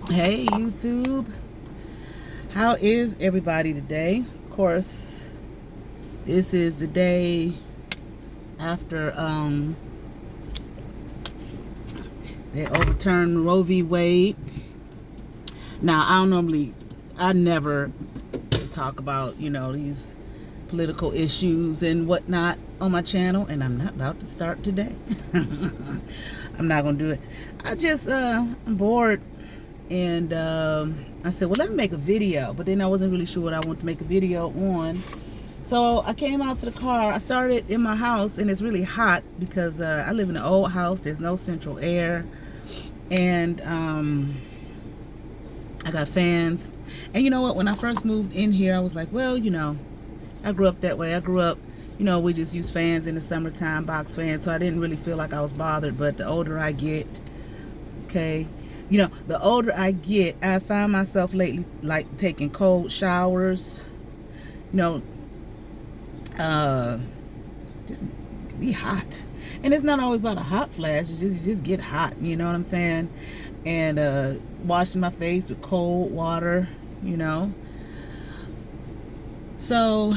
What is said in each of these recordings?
Hey YouTube, how is everybody today? Of course, this is the day after they overturned Roe v. Wade. Now I never talk about these political issues and whatnot on my channel, and I'm not about to start today. I'm not gonna do it. I'm bored. And I said, well, let me make a video. But then I wasn't really sure what I wanted to make a video on. So I came out to the car. I started in my house, and it's really hot because I live in an old house. There's no central air. And I got fans. And you know what? When I first moved in here, I was like, well, I grew up that way. I grew up, we just use fans in the summertime, box fans. So I didn't really feel like I was bothered. But the older I get, okay, the older I get, I find myself lately like taking cold showers, just be hot. And it's not always about a hot flash, you just get hot, you know what I'm saying? And washing my face with cold water, So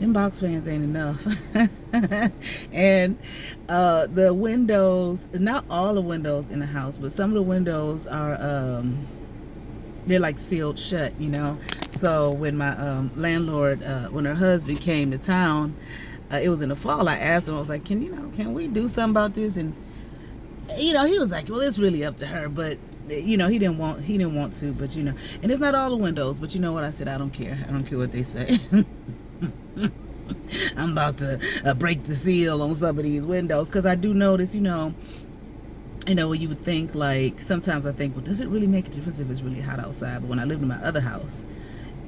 them box fans ain't enough. And the windows, not all the windows in the house, but some of the windows are they're like sealed shut, So when my landlord, when her husband came to town, it was in the fall, I asked him, I was like, can we do something about this? And he was like, well, it's really up to her, but he didn't want to, but and it's not all the windows, but you know what? I said, I don't care what they say. I'm about to break the seal on some of these windows, because I do notice, when you would think, like, sometimes I think, well, does it really make a difference if it's really hot outside? But when I lived in my other house,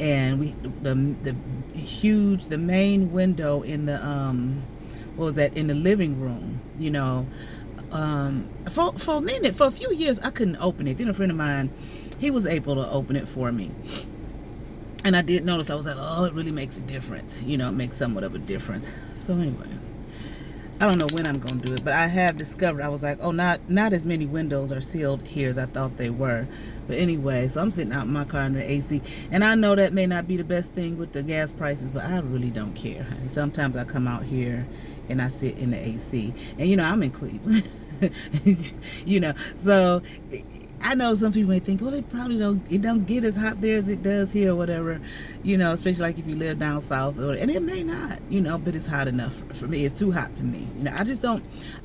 and the main window in the in the living room, for a minute, for a few years, I couldn't open it. Then a friend of mine, he was able to open it for me. And I did notice, I was like, oh, it really makes a difference. It makes somewhat of a difference. So anyway, I don't know when I'm going to do it, but I have discovered, I was like, oh, not as many windows are sealed here as I thought they were. But anyway, so I'm sitting out in my car in the AC. And I know that may not be the best thing with the gas prices, but I really don't care, honey. Sometimes I come out here and I sit in the AC. And, I'm in Cleveland. So I know some people may think, well, it don't get as hot there as it does here or whatever, especially like if you live down south, and it may not, but it's hot enough for me. It's too hot for me. I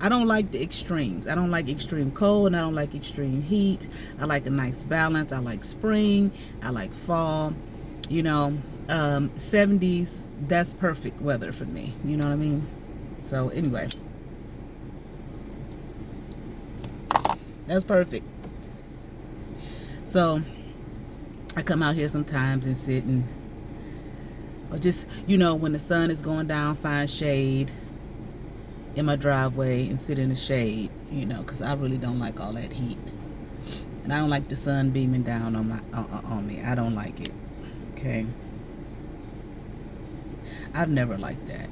don't like the extremes. I don't like extreme cold, and I don't like extreme heat. I like a nice balance. I like spring. I like fall. 70s, that's perfect weather for me. You know what I mean? So anyway, that's perfect. So I come out here sometimes and sit and, or just, when the sun is going down, find shade in my driveway and sit in the shade, because I really don't like all that heat. And I don't like the sun beaming down on me. I don't like it. Okay. I've never liked that.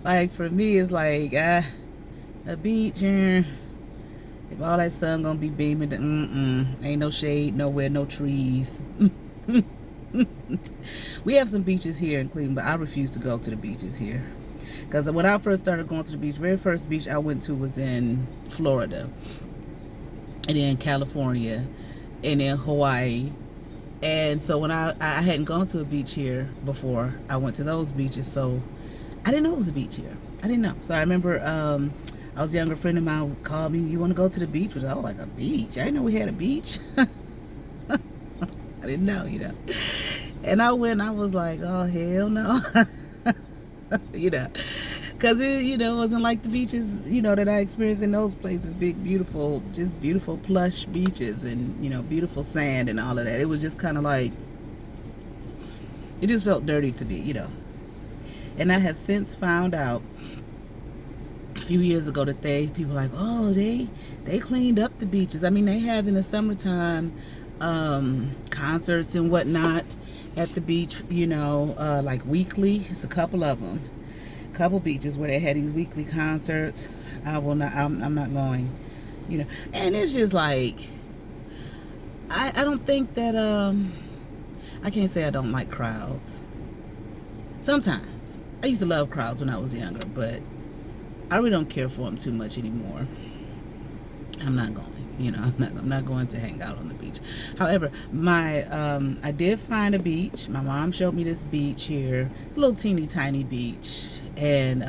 Like for me, it's like a beach. If all that sun gonna be beaming, ain't no shade nowhere, no trees. We have some beaches here in Cleveland, but I refuse to go to the beaches here. Because when I first started going to the beach, very first beach I went to was in Florida, and then California, and then Hawaii. And so when I hadn't gone to a beach here before, I went to those beaches, so I didn't know it was a beach here. I didn't know. So I remember I was a younger friend of mine called me, you want to go to the beach? I was like, a beach? I didn't know we had a beach. I didn't know, And I went, I was like, oh, hell no. Because it wasn't like the beaches, that I experienced in those places. Big, beautiful, just beautiful plush beaches and, beautiful sand and all of that. It was just kind of like, it just felt dirty to me, And I have since found out a few years ago that people like, oh, they cleaned up the beaches. I mean, they have in the summertime concerts and whatnot at the beach, like weekly. It's a couple of them, couple beaches where they had these weekly concerts. I will not. I'm not going. You know, and it's just like I don't think that I can't say I don't like crowds. Sometimes I used to love crowds when I was younger, but I really don't care for them too much anymore. I'm not going. You know, I'm not going to hang out on the beach. However, I did find a beach. My mom showed me this beach here, a little teeny tiny beach, and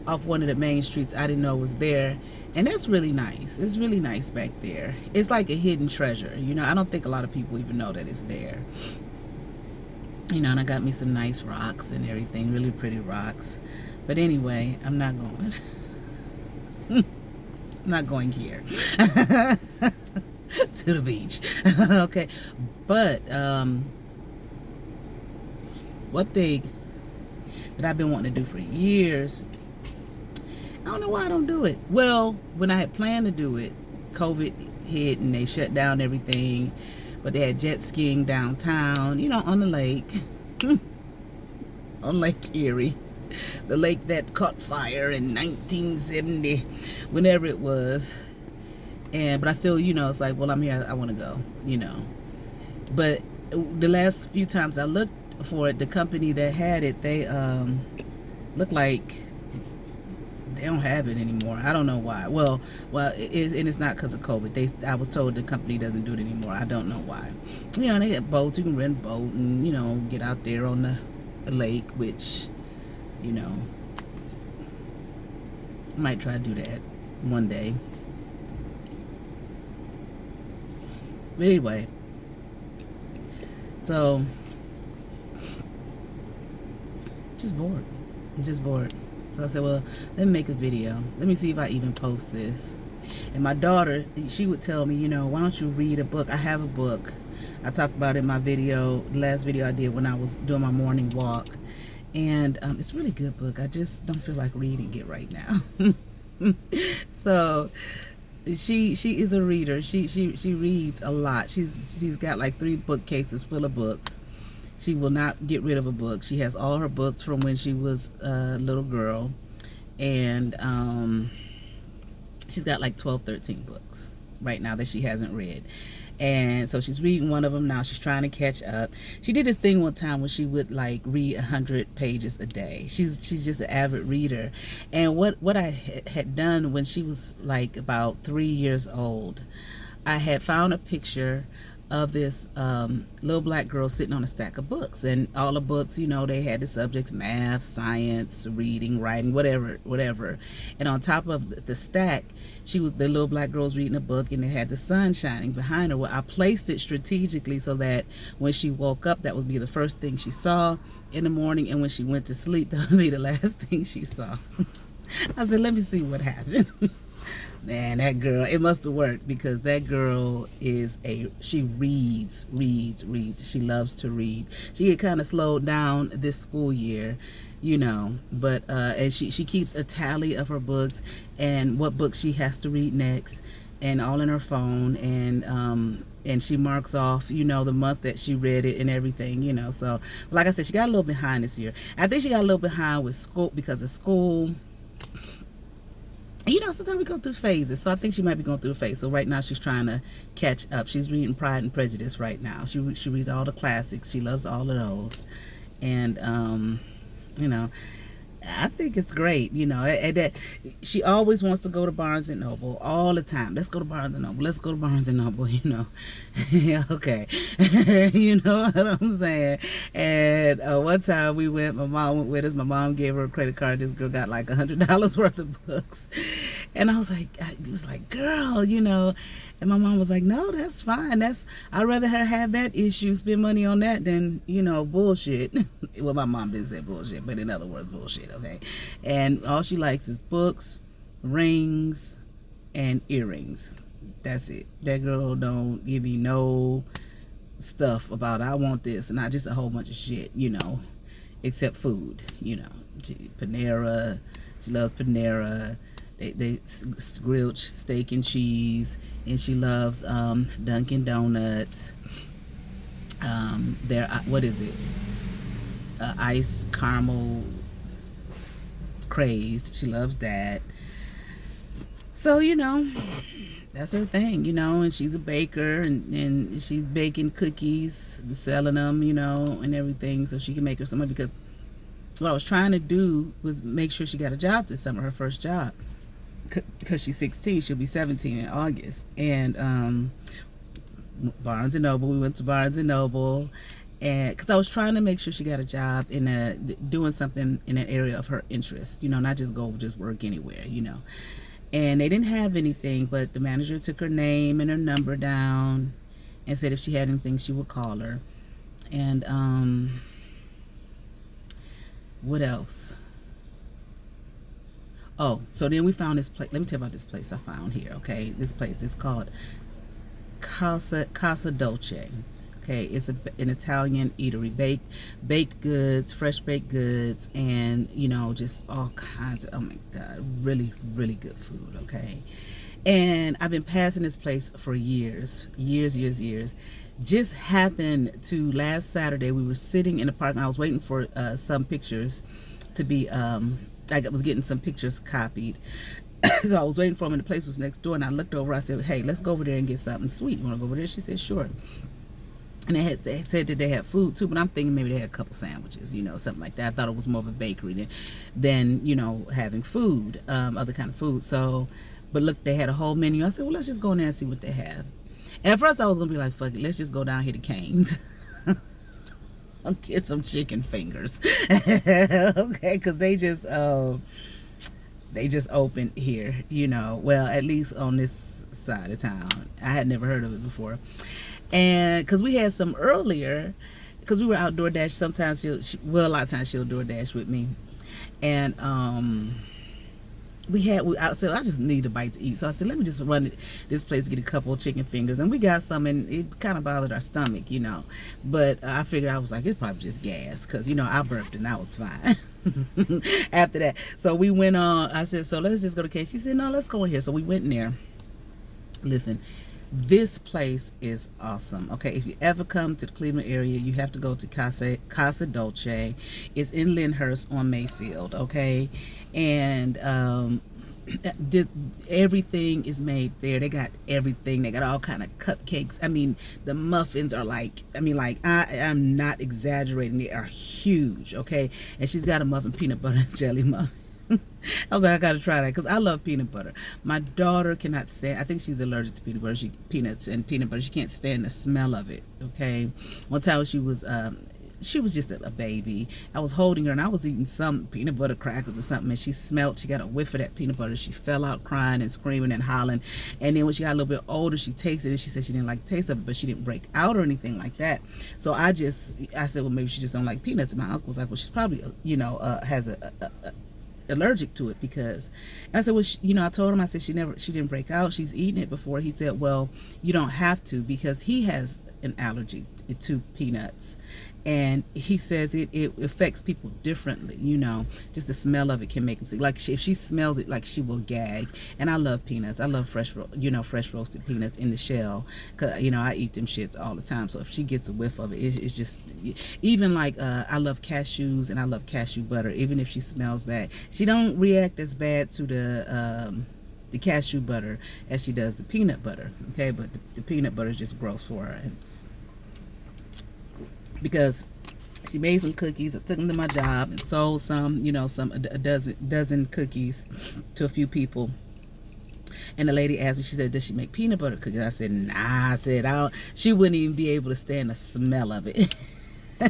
off one of the main streets I didn't know was there, and that's really nice. It's really nice back there. It's like a hidden treasure. You know, I don't think a lot of people even know that it's there. You know, and I got me some nice rocks and everything, really pretty rocks. But anyway, I'm not going. I'm not going here to the beach. Okay, but one thing that I've been wanting to do for years, I don't know why I don't do it. Well, when I had planned to do it, COVID hit and they shut down everything, but they had jet skiing downtown, you know, on the lake, on Lake Erie. The lake that caught fire in 1970, whenever it was. But I still, you know, it's like, well, I'm here, I want to go, you know. But the last few times I looked for it, the company that had it, they look like they don't have it anymore. I don't know why. Well, and it's not because of COVID. I was told the company doesn't do it anymore. I don't know why. You know, they got boats. You can rent a boat and, you know, get out there on the lake, which, you know, I might try to do that one day. But anyway, so just bored. I'm just bored. So I said, well, let me make a video. Let me see if I even post this. And my daughter, she would tell me, you know, why don't you read a book? I have a book. I talked about it in my video, the last video I did when I was doing my morning walk. And it's a really good book. I just don't feel like reading it right now. So she is a reader. She reads a lot. She's got like 3 bookcases full of books. She will not get rid of a book. She has all her books from when she was a little girl, and she's got like 12-13 books right now that she hasn't read. And so she's reading one of them now. She's trying to catch up. She did this thing one time when she would like read 100 pages a day. She's just an avid reader. And what I had done when she was like about 3 years old, I had found a picture of this little black girl sitting on a stack of books, and all the books, you know, they had the subjects: math, science, reading, writing, whatever. And on top of the stack, the little black girl was reading a book, and it had the sun shining behind her. Well, I placed it strategically so that when she woke up, that would be the first thing she saw in the morning, and when she went to sleep, that would be the last thing she saw. I said, let me see what happened. Man, that girl, it must have worked, because that girl she reads. She loves to read. She had kind of slowed down this school year, you know, but and she keeps a tally of her books and what books she has to read next, and all in her phone, and she marks off, you know, the month that she read it and everything, you know. So like I said, she got a little behind this year. I think she got a little behind with school because of school. You know, sometimes we go through phases, so I think she might be going through a phase. So right now she's trying to catch up. She's reading Pride and Prejudice right now. She reads all the classics. She loves all of those. And, you know, I think it's great, you know, that she always wants to go to Barnes and Noble all the time. Let's go to Barnes and Noble. Let's go to Barnes and Noble, you know. Yeah, okay. You know what I'm saying? And one time we went, my mom went with us. My mom gave her a credit card. This girl got like $100 worth of books. And I was like, girl, you know. And my mom was like, no, that's fine. I'd rather her have that issue, spend money on that than, you know, bullshit. Well, my mom didn't say bullshit, but in other words, bullshit, okay? And all she likes is books, rings, and earrings. That's it. That girl don't give me no stuff about, I want this, and not just a whole bunch of shit, you know, except food, you know. Panera, she loves Panera. They grilled steak and cheese, and she loves Dunkin' Donuts. What is it? Iced caramel crazed. She loves that. So, you know, that's her thing, you know, and she's a baker, and she's baking cookies, selling them, you know, and everything, so she can make her some money. Because what I was trying to do was make sure she got a job this summer, her first job, because she's 16. She'll be 17 in August. And Barnes and Noble, we went to Barnes and Noble, and because I was trying to make sure she got a job in doing something in an area of her interest, you know, not just work anywhere, you know. And they didn't have anything, but the manager took her name and her number down and said if she had anything, she would call her. And what else? Oh, so then we found this place. Let me tell you about this place I found here, okay? This place is called Casa Dolce. Okay, it's an Italian eatery, baked goods, fresh baked goods, and you know, just all kinds of, oh my god, really good food. Okay, and I've been passing this place for years. Just happened to last Saturday, we were sitting in the park, and I was waiting for some pictures to be I was getting some pictures copied. So I was waiting for them, and the place was next door, and I looked over, I said, hey, let's go over there and get something sweet. You want to go over there? She said, sure. And they said that they had food too, but I'm thinking maybe they had a couple sandwiches, you know, something like that. I thought it was more of a bakery than you know, having food, other kind of food. So, but look, they had a whole menu. I said, well, let's just go in there and see what they have. And at first I was going to be like, fuck it, let's just go down here to Cane's. I'll get some chicken fingers. Okay, because they just opened here, you know, well, at least on this side of town. I had never heard of it before. And because we had some earlier, because we were out DoorDash, sometimes a lot of times she'll DoorDash with me. And I said, I just need a bite to eat. So I said, let me just run this place, get a couple of chicken fingers. And we got some, and it kind of bothered our stomach, you know. But I figured, I was like, it's probably just gas, because, you know, I burped and I was fine. After that. So we went on, I said, so let's just go to K. She said, no, let's go in here. So we went in there. Listen, this place is awesome. Okay, if you ever come to the Cleveland area, you have to go to Casa Dolce. It's in Lyndhurst on Mayfield. Okay, and everything is made there. They got everything. They got all kind of cupcakes. I mean, the muffins are like, I'm not exaggerating, they are huge. Okay, and she's got a muffin, peanut butter and jelly muffin. I was like, I gotta try that, because I love peanut butter. My daughter cannot stand, I think she's allergic to peanut butter. Peanuts and peanut butter, she can't stand the smell of it. Okay, one time she was just a baby. I was holding her, and I was eating some peanut butter crackers or something, and she got a whiff of that peanut butter. She fell out crying and screaming and hollering. And then when she got a little bit older, she tasted it, and she said she didn't like the taste of it, but she didn't break out or anything like that. So I said, well, maybe she just don't like peanuts. And my uncle was like, well, she's probably, you know, has a allergic to it, because, and I said, well, you know, I told him, I said, she didn't break out, she's eaten it before. He said, well, you don't have to, because he has an allergy to peanuts, and he says it affects people differently, you know, just the smell of it can make him sick. Like if she smells it, like she will gag. And I love peanuts. I love fresh roasted peanuts in the shell, because, you know, I eat them shits all the time. So if she gets a whiff of it, it's just, even like I love cashews, and I love cashew butter. Even if she smells that, she don't react as bad to the cashew butter as she does the peanut butter. Okay, but the peanut butter is just gross for her. And because she made some cookies, I took them to my job and sold some, you know, a dozen cookies to a few people. And the lady asked me, she said, does she make peanut butter cookies? I said, nah. I said, she wouldn't even be able to stand the smell of it.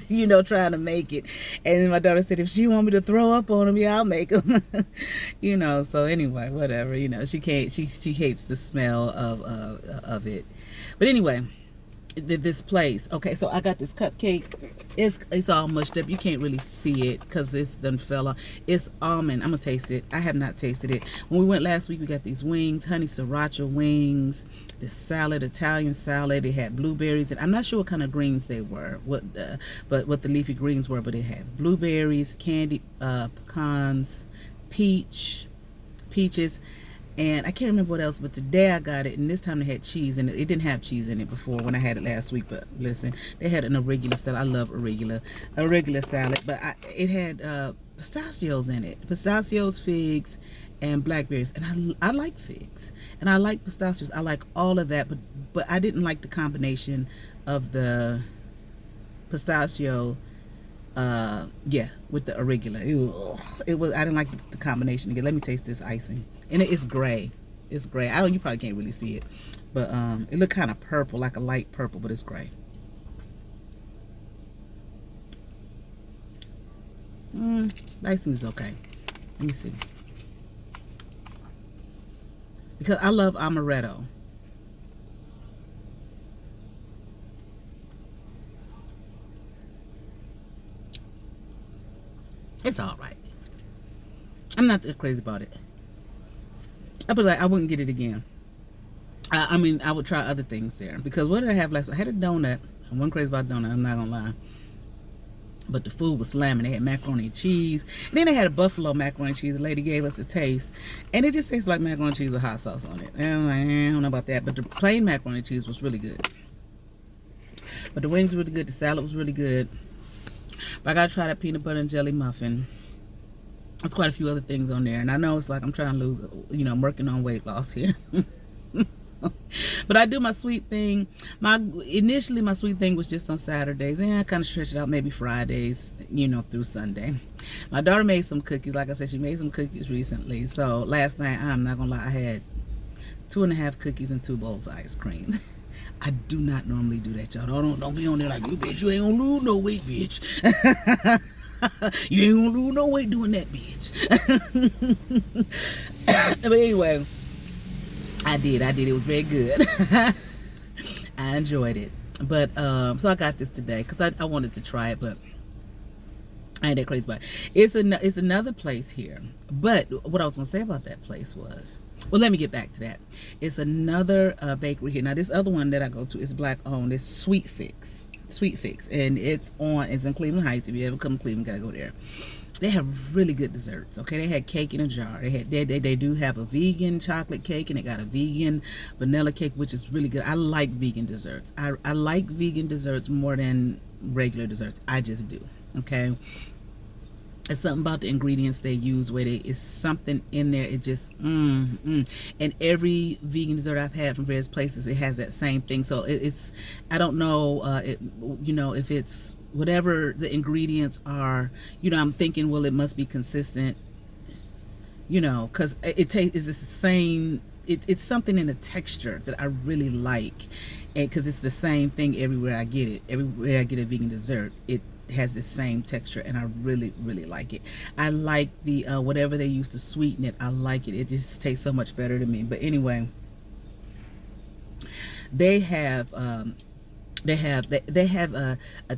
You know, trying to make it. And then my daughter said, if she want me to throw up on them, yeah, I'll make them. You know, so anyway, whatever, you know, she hates the smell of it. But anyway, this place, okay, so I got this cupcake. It's all mushed up, you can't really see it because it's done fell off. It's almond. I'm gonna taste it. I have not tasted it. When we went last week, we got these wings, honey sriracha wings, this salad, Italian salad. It had blueberries, and I'm not sure what kind of greens they were, what the leafy greens were, but it had blueberries, candy, pecans, peaches, and I can't remember what else, but today I got it, and this time they had cheese in it. It didn't have cheese in it before when I had it last week, but listen, they had an irregular salad. I love irregular salad, but it had pistachios in it. Pistachios, figs, and blackberries, and I like figs, and I like pistachios. I like all of that, but I didn't like the combination of the pistachio, yeah, with the arugula. It was, I didn't like the combination again. Let me taste this icing, and it's gray. It's gray. You probably can't really see it, but it looked kind of purple, like a light purple, but it's gray. Icing is okay. Let me see. Because I love amaretto. It's all right. I'm not that crazy about it. I be like, I wouldn't get it again. I mean, I would try other things there. Because what did I have last? I had a donut. I wasn't crazy about donut, I'm not gonna lie. But the food was slamming. They had macaroni and cheese. And then they had a buffalo macaroni and cheese. The lady gave us a taste. And it just tastes like macaroni and cheese with hot sauce on it. And I'm like, I don't know about that. But the plain macaroni and cheese was really good. But the wings were really good. The salad was really good. But I gotta try that peanut butter and jelly muffin. There's quite a few other things on there. And I know it's like I'm trying to lose, you know, I'm working on weight loss here. But I do my sweet thing. Initially my sweet thing was just on Saturdays, and I kind of stretch it out maybe Fridays, you know, through Sunday. My daughter made some cookies. Like I said, she made some cookies recently. So last night, I'm not gonna lie, I had 2.5 cookies and 2 bowls of ice cream. I do not normally do that, y'all. Don't be on there like, you bitch, you ain't gonna lose no weight, bitch. You ain't gonna lose no weight doing that, bitch. But anyway, I did. It was very good. I enjoyed it. But so I got this today because I wanted to try it, but I ain't that crazy about it. It's another place here. But what I was gonna say about that place was, well, let me get back to that. It's another bakery here. Now this other one that I go to is black owned. It's Sweet Fix, and it's in Cleveland Heights. If you ever come to Cleveland, you gotta go there. They have really good desserts. Okay, they had cake in a jar. They do have a vegan chocolate cake, and they got a vegan vanilla cake, which is really good. I like vegan desserts. I like vegan desserts more than regular desserts. I just do. Okay, it's something about the ingredients they use where it's something in there. It just and every vegan dessert I've had from various places, it has that same thing. So it's I don't know, you know, if it's whatever the ingredients are, you know, I'm thinking, well, it must be consistent, you know, because it tastes the same. It's something in the texture that I really like, and because it's the same thing everywhere I get it. Everywhere I get a vegan dessert, it has the same texture, and I really like it. I like the whatever they use to sweeten it. I like it. It just tastes so much better to me. But anyway, they have a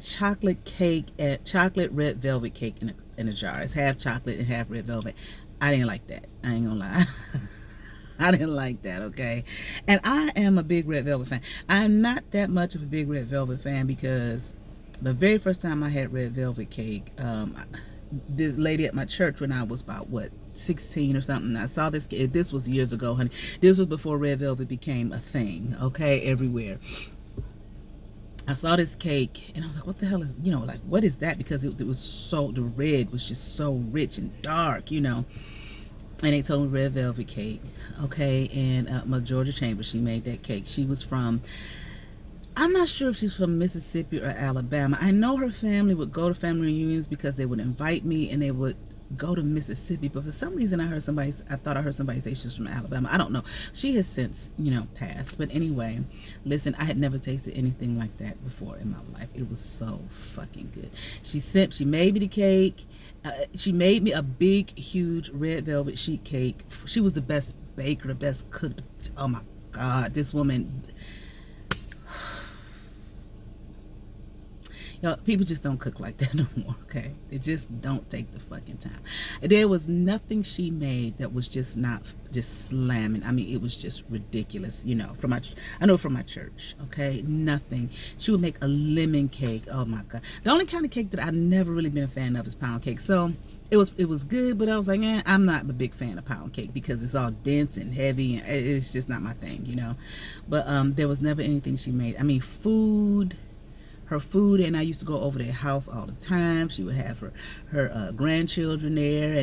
chocolate cake, chocolate red velvet cake in a jar. It's half chocolate and half red velvet. I didn't like that. I ain't gonna lie. I didn't like that, okay? And I am a big red velvet fan. I'm not that much of a big red velvet fan because the very first time I had red velvet cake, this lady at my church when I was about, 16 or something, I saw this. This was years ago, honey. This was before red velvet became a thing, okay, everywhere. I saw this cake and I was like, what the hell is, you know, like, what is that? Because it was so, the red was just so rich and dark, you know. And they told me red velvet cake, okay. And my Georgia Chambers, she made that cake. She was from, I'm not sure if she's from Mississippi or Alabama. I know her family would go to family reunions because they would invite me and they would go to Mississippi, but for some reason I thought I heard somebody say she was from Alabama. I don't know. She has since, you know, passed. But anyway, listen, I had never tasted anything like that before in my life. It was so fucking good. She made me the cake. She made me a big, huge red velvet sheet cake. She was the best baker, the best cook. Oh my God, this woman. You know, people just don't cook like that no more, okay? They just don't take the fucking time. There was nothing she made that was just not just slamming. I mean, it was just ridiculous, you know, from my church, okay? Nothing. She would make a lemon cake. Oh my God. The only kind of cake that I've never really been a fan of is pound cake. So it was good, but I was like, I'm not a big fan of pound cake because it's all dense and heavy and it's just not my thing, you know? But there was never anything she made. I mean, food her food, and I used to go over their house all the time. She would have her grandchildren there,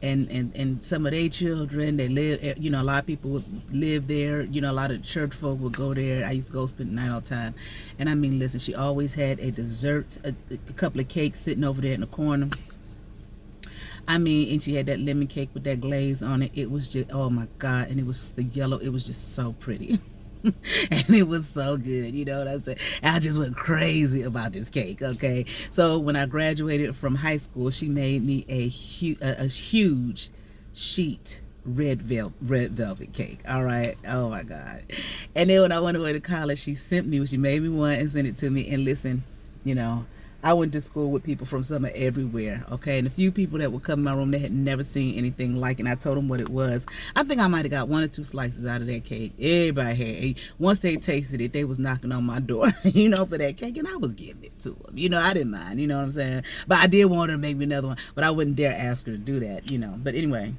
and some of their children. They live, you know, a lot of people would live there. You know, a lot of church folk would go there. I used to go spend the night all the time. And I mean, listen, she always had a dessert, a couple of cakes sitting over there in the corner. I mean, and she had that lemon cake with that glaze on it. It was just, oh my God. And it was the yellow. It was just so pretty. And it was so good, you know what I'm saying? I just went crazy about this cake, okay? So when I graduated from high school, she made me a huge sheet red velvet cake. All right, oh my God. And then when I went away to college, she made me one and sent it to me. And listen, you know, I went to school with people from somewhere everywhere, okay? And a few people that would come in my room, they had never seen anything like it. And I told them what it was. I think I might have got 1 or 2 slices out of that cake. Everybody had. Once they tasted it, they was knocking on my door, you know, for that cake. And I was giving it to them. You know, I didn't mind, you know what I'm saying? But I did want her to make me another one. But I wouldn't dare ask her to do that, you know. But anyway.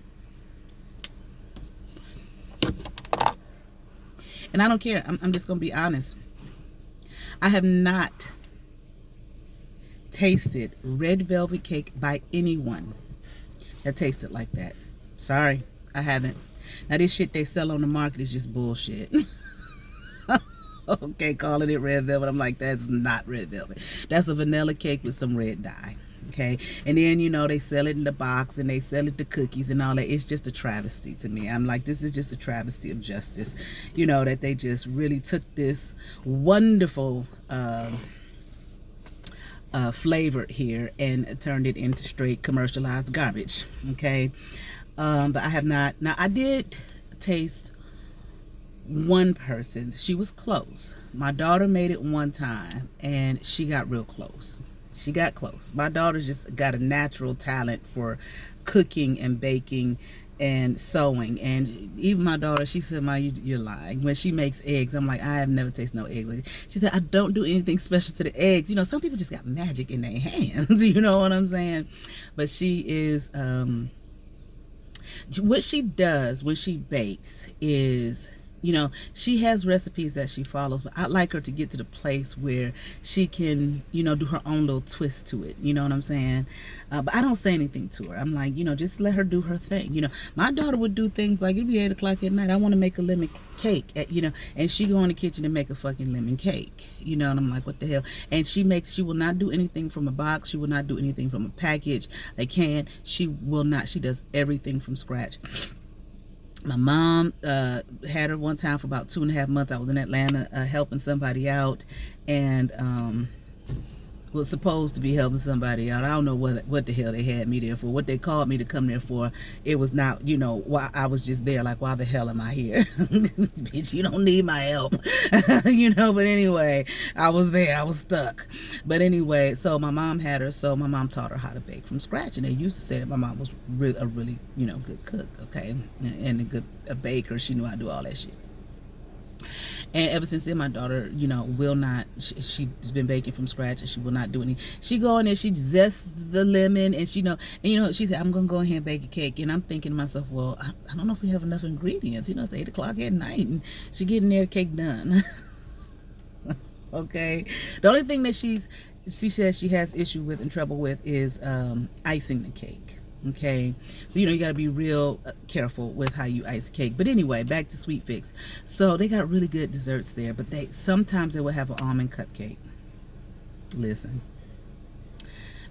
And I don't care. I'm just going to be honest. I have not tasted red velvet cake by anyone that tasted like that. Sorry, I haven't. Now this shit they sell on the market is just bullshit. Okay, calling it red velvet, I'm like, that's not red velvet. That's a vanilla cake with some red dye. Okay, and then, you know, they sell it in the box and they sell it to cookies and all that. It's just a travesty to me. I'm like, this is just a travesty of justice, you know, that they just really took this wonderful flavored here and turned it into straight commercialized garbage. Okay, but I have not. Now I did taste one person's. She was close. My daughter made it one time and she got real close. She got close. My daughter's just got a natural talent for cooking and baking and sewing. And even my daughter, she said, "Ma, you're lying." When she makes eggs, I'm like, I have never tasted no eggs. She said, "I don't do anything special to the eggs." You know, some people just got magic in their hands. You know what I'm saying? But she is, what she does when she bakes is, you know, she has recipes that she follows, but I'd like her to get to the place where she can, you know, do her own little twist to it. You know what I'm saying? But I don't say anything to her. I'm like, you know, just let her do her thing. You know, my daughter would do things like, it'd be 8 o'clock at night. I want to make a lemon cake, you know, and she go in the kitchen and make a fucking lemon cake. You know, and I'm like, what the hell? And she will not do anything from a box. She will not do anything from a package, a can. She will not. She does everything from scratch. My mom had her one time for about 2.5 months. I was in Atlanta helping somebody out, and was supposed to be helping somebody out. I don't know what the hell they had me there for. What they called me to come there for, it was not, you know, why I was just there. Like, why the hell am I here? Bitch, you don't need my help. You know, but anyway, I was there. I was stuck. But anyway, so my mom had her, so my mom taught her how to bake from scratch. And they used to say that my mom was a really, you know, good cook, okay? And a baker. She knew how to do all that shit. And ever since then, my daughter, you know, will not, she's been baking from scratch, and she will not do anything. She go in there, she zests the lemon, and she know, and you know, she said, I'm going to go ahead and bake a cake. And I'm thinking to myself, well, I don't know if we have enough ingredients. You know, it's 8 o'clock at night, and she getting there, cake done. Okay. The only thing that she says she has issue with and trouble with is icing the cake. Okay, you know, you got to be real careful with how you ice cake. But anyway, back to Sweet Fix. So they got really good desserts there, but sometimes they will have an almond cupcake. Listen,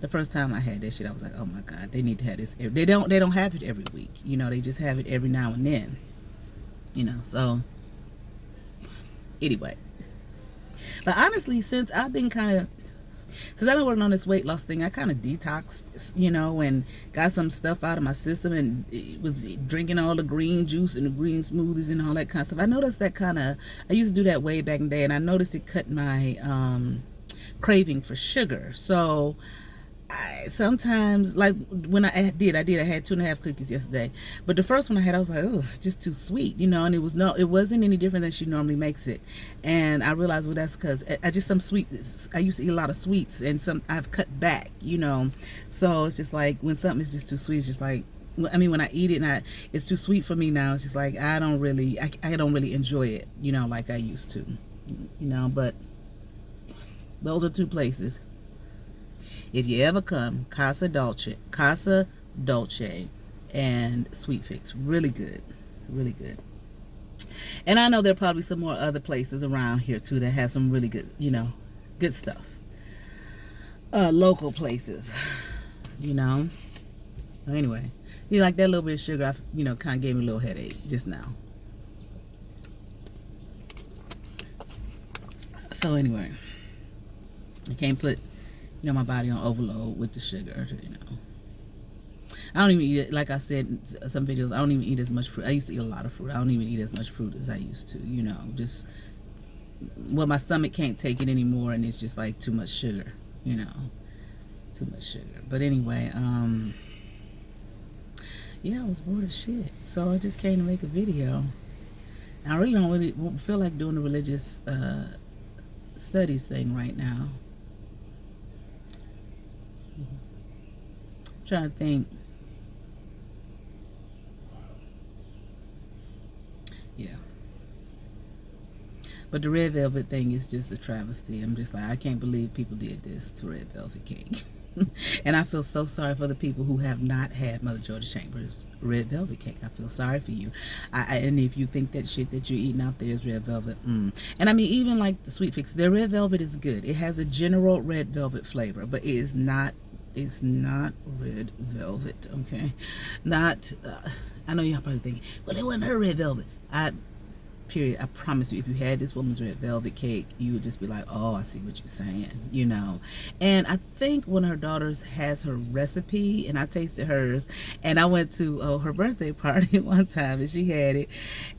the first time I had that shit, I was like, oh my God, they need to have this. They don't have it every week. You know, they just have it every now and then. You know, so anyway. But honestly, since I've been working on this weight loss thing, I kind of detoxed, you know, and got some stuff out of my system, and was drinking all the green juice and the green smoothies and all that kind of stuff. I noticed that I used to do that way back in the day, and I noticed it cut my craving for sugar. So I sometimes, like when I had 2.5 cookies yesterday, but the first one I had, I was like, oh, it's just too sweet, you know, and it wasn't any different than she normally makes it. And I realized, well, that's because I used to eat a lot of sweets, and I've cut back, you know. So it's just like when something is just too sweet, it's just like, I mean, when I eat it and it's too sweet for me now, it's just like I don't really enjoy it, you know, like I used to, you know. But Those are two places. If you ever come, Casa Dolce and Sweet Fix. Really good. Really good. And I know there are probably some more other places around here too that have some really good, good stuff. Local places, Anyway, like that little bit of sugar, kind of gave me a little headache just now. So anyway, I can't put, my body on overload with the sugar, I don't even eat it. Like I said in some videos, I don't even eat as much fruit. I used to eat a lot of fruit. I don't even eat as much fruit as I used to, just, well, my stomach can't take it anymore, and it's just like too much sugar, too much sugar. But anyway, yeah, I was bored as shit, so I just came to make a video. I really don't feel like doing the religious studies thing right now. I'm trying to think. Yeah. But the red velvet thing is just a travesty. I'm just like, I can't believe people did this to red velvet cake. And I feel so sorry for the people who have not had Mother Georgia Chambers red velvet cake. I feel sorry for you. And if you think that shit that you're eating out there is red velvet, And I mean, even like the Sweet Fix, their red velvet is good. It has a general red velvet flavor, but it's not red velvet, okay? Not, I know y'all probably thinking, well, it wasn't her red velvet. Period. I promise you, if you had this woman's red velvet cake, you would just be like, oh, I see what you're saying, And I think one of her daughters has her recipe, and I tasted hers, and I went to her birthday party one time, and she had it,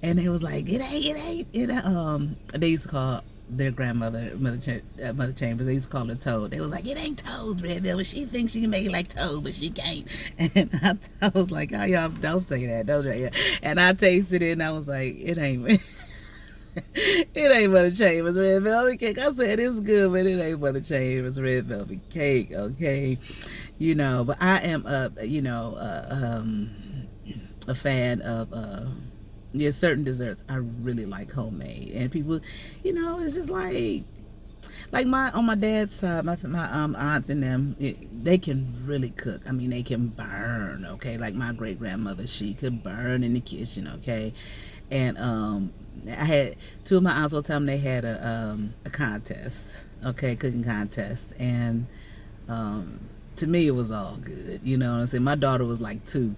and it was like, it ain't. They used to call their grandmother, Mother Chambers, they used to call her Toad. They was like, it ain't Toad's red velvet. She thinks she can make it like Toad, but she can't. And I was like, oh, y'all don't say that. Don't say that. And I tasted it, and I was like, it ain't. It ain't Mother Chambers red velvet cake. I said it's good, but it ain't Mother Chambers red velvet cake, okay? But I am a fan of certain desserts I really like homemade, and people, it's just like on my dad's side, my aunts and them, they can really cook. I mean, they can burn, okay? Like my great grandmother, she could burn in the kitchen, okay? And I had two of my aunts one time. They had a contest, okay, cooking contest, and to me it was all good. You know what I'm saying? My daughter was like 2.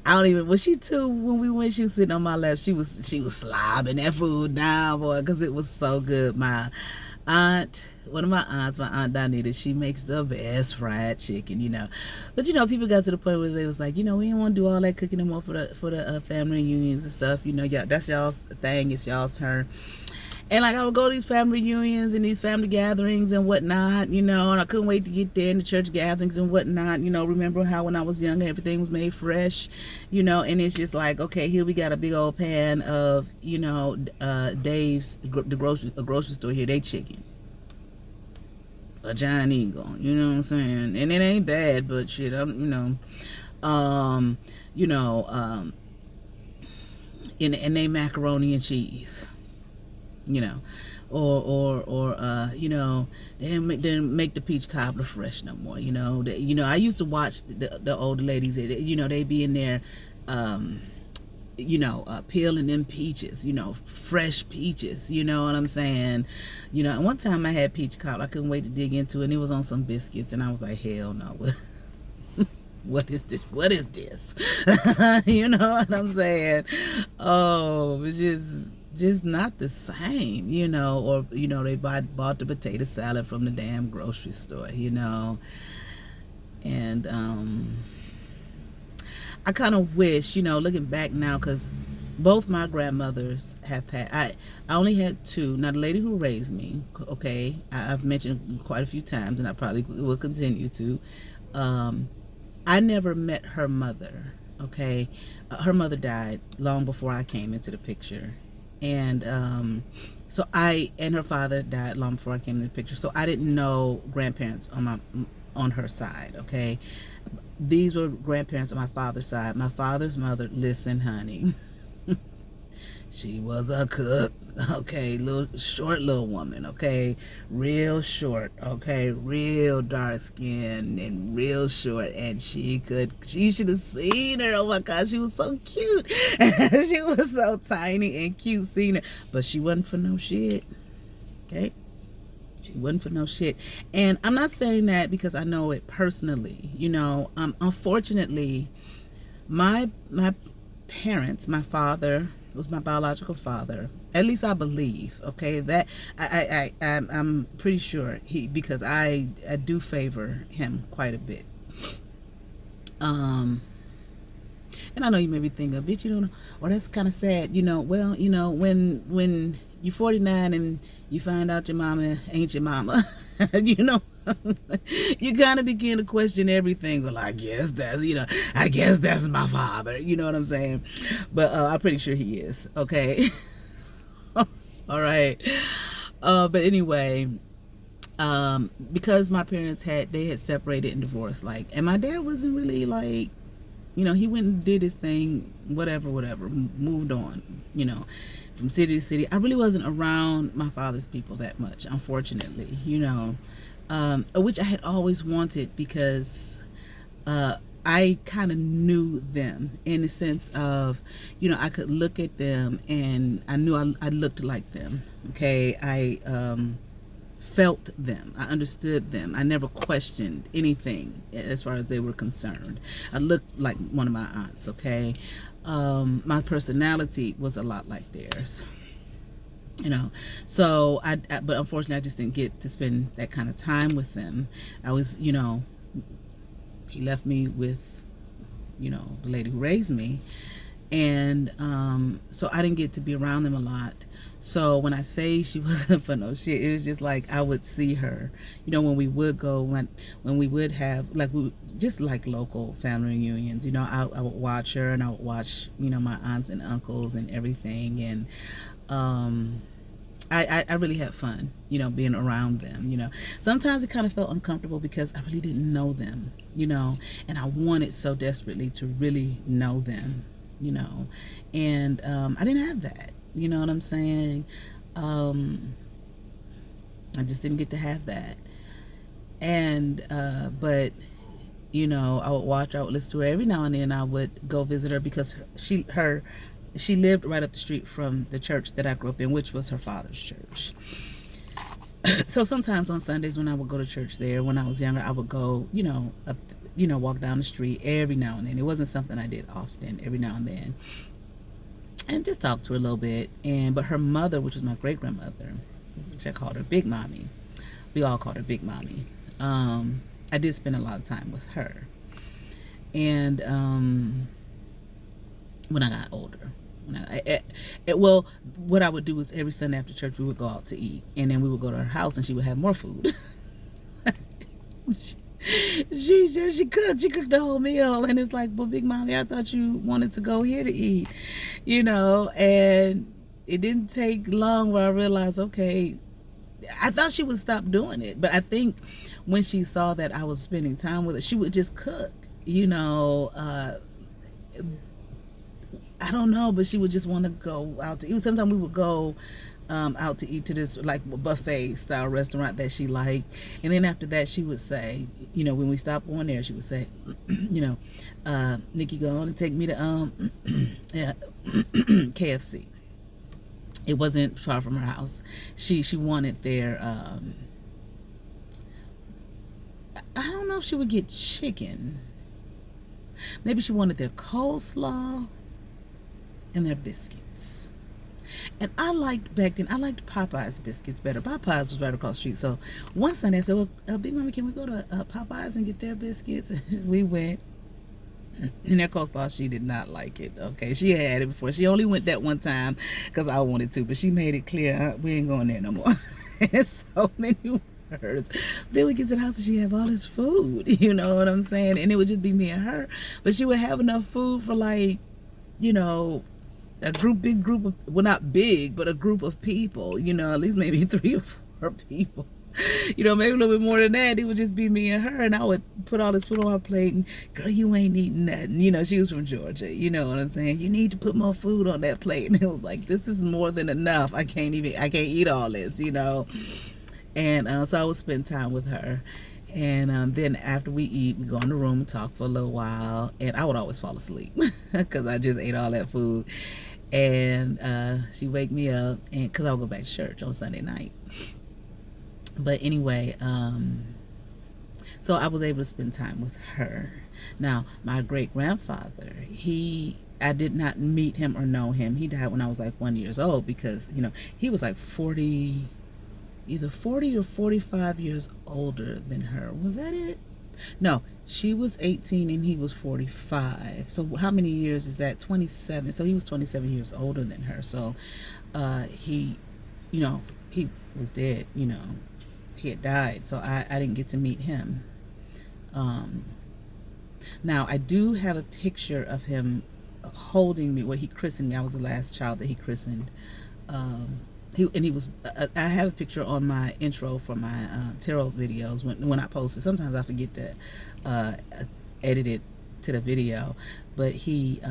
Was she 2 when we went? She was sitting on my lap. She was slobbing that food down, boy, because it was so good. My aunt, one of my aunts, my Aunt Donita, she makes the best fried chicken, But people got to the point where they was like, we didn't want to do all that cooking no more for the family reunions and stuff. Yeah, that's y'all's thing. It's y'all's turn. And like I would go to these family reunions and these family gatherings and whatnot, and I couldn't wait to get there in the church gatherings and whatnot. Remember how when I was younger everything was made fresh, and it's just like, okay, here we got a big old pan of, Dave's, a grocery store here, they chicken. A giant eagle, you know what I'm saying? And it ain't bad, but shit, and they macaroni and cheese. Or they didn't make the peach cobbler fresh no more. I used to watch the older ladies. They be in there, peeling them peaches. Fresh peaches. You know what I'm saying? And one time I had peach cobbler. I couldn't wait to dig into it. And it was on some biscuits, and I was like, hell no. What is this? What is this? You know what I'm saying? Oh, it's just not the same, or they bought the potato salad from the damn grocery store, and I kind of wish, looking back now, because both my grandmothers have passed. I only had 2. Now the lady who raised me, okay, I've mentioned quite a few times, and I probably will continue to. I never met her mother, okay. Her mother died long before I came into the picture. And and her father died long before I came in the picture. So I didn't know grandparents on her side, okay? These were grandparents on my father's side. My father's mother, listen, honey. She was a cook, okay, little woman, okay, real short, okay, real dark skin and real short, and you should have seen her. Oh my God, she was so cute. She was so tiny and cute, seeing her, but she wasn't for no shit, okay. She wasn't for no shit. And I'm not saying that because I know it personally, unfortunately, my parents, my father was my biological father, at least I believe, okay, that I'm pretty sure because I do favor him quite a bit. And I know you may be thinking, bitch, you don't know, or that's kind of sad, well, when you're 49 and you find out your mama ain't your mama, you kind of begin to question everything. Well, I guess that's my father. You know what I'm saying? But I'm pretty sure he is. Okay. All right. But anyway, because my parents had separated and divorced, and my dad wasn't really he went and did his thing, whatever, moved on, from city to city. I really wasn't around my father's people that much, unfortunately, which I had always wanted because I kind of knew them in the sense of, I could look at them and I knew I looked like them. Okay. I felt them. I understood them. I never questioned anything as far as they were concerned. I looked like one of my aunts. Okay. My personality was a lot like theirs. So but unfortunately I just didn't get to spend that kind of time with them. I was, he left me with, the lady who raised me. And so I didn't get to be around them a lot. So when I say she wasn't for no shit, it was just I would see her, when we would go, when we would have, just local family reunions, I would watch her and I would watch, my aunts and uncles and everything. And I really had fun, being around them, Sometimes it kind of felt uncomfortable because I really didn't know them, and I wanted so desperately to really know them, and I didn't have that, you know what I'm saying? I just didn't get to have that. And but I would watch her, I would listen to her. Every now and then I would go visit her because she lived right up the street from the church that I grew up in, which was her father's church. So sometimes on Sundays when I would go to church there, when I was younger, I would go, up, walk down the street every now and then. It wasn't something I did often, every now and then. And just talk to her a little bit. But her mother, which was my great grandmother, which I called her Big Mommy. We all called her Big Mommy. I did spend a lot of time with her. And when I got older. Well, what I would do was every Sunday after church we would go out to eat, and then we would go to her house and she would have more food. she cooked the whole meal, and it's well, Big Mommy, I thought you wanted to go here to eat, and it didn't take long where I realized, okay, I thought she would stop doing it, but I think when she saw that I was spending time with her, she would just cook, I don't know, but she would just want to go out to eat. Sometimes we would go out to eat to this buffet style restaurant that she liked, and then after that she would say, when we stopped going there, she would say, Nikki, go on and take me to KFC. It wasn't far from her house. She wanted their I don't know if she would get chicken. Maybe she wanted their coleslaw and their biscuits. And back then I liked Popeye's biscuits better. Popeye's was right across the street. So one Sunday I said, well, Big Mommy, can we go to Popeye's and get their biscuits? We went. And their coleslaw, she did not like it. Okay, she had it before. She only went that one time because I wanted to, but she made it clear, we ain't going there no more. So many words. Then we get to the house and she have all this food, you know what I'm saying? And it would just be me and her. But she would have enough food for big group of, well, not big, but a group of people, at least maybe 3 or 4 people. You know, maybe a little bit more than that. It would just be me and her, and I would put all this food on my plate, and girl, you ain't eating nothing. You know, she was from Georgia. You know what I'm saying? You need to put more food on that plate. And it was like, this is more than enough. I can't eat all this, you know. And so I would spend time with her. And then after we eat, we go in the room and talk for a little while. And I would always fall asleep because I just ate all that food. And she wake me up, and because I would go back to church on Sunday night. But anyway, so I was able to spend time with her. Now, my great-grandfather, I did not meet him or know him. He died when I was like 1 year old because, you know, he was like either 40 or 45 years older than her. Was that it? No, she was 18 and he was 45. So how many years is that? 27. So he was 27 years older than her. So he, you know, he was dead, you know. He had died. So I didn't get to meet him. Now, I do have a picture of him holding me. Well, he christened me. I was the last child that he christened. I have a picture on my intro for my tarot videos when I post it. Sometimes I forget to edit it to the video, but he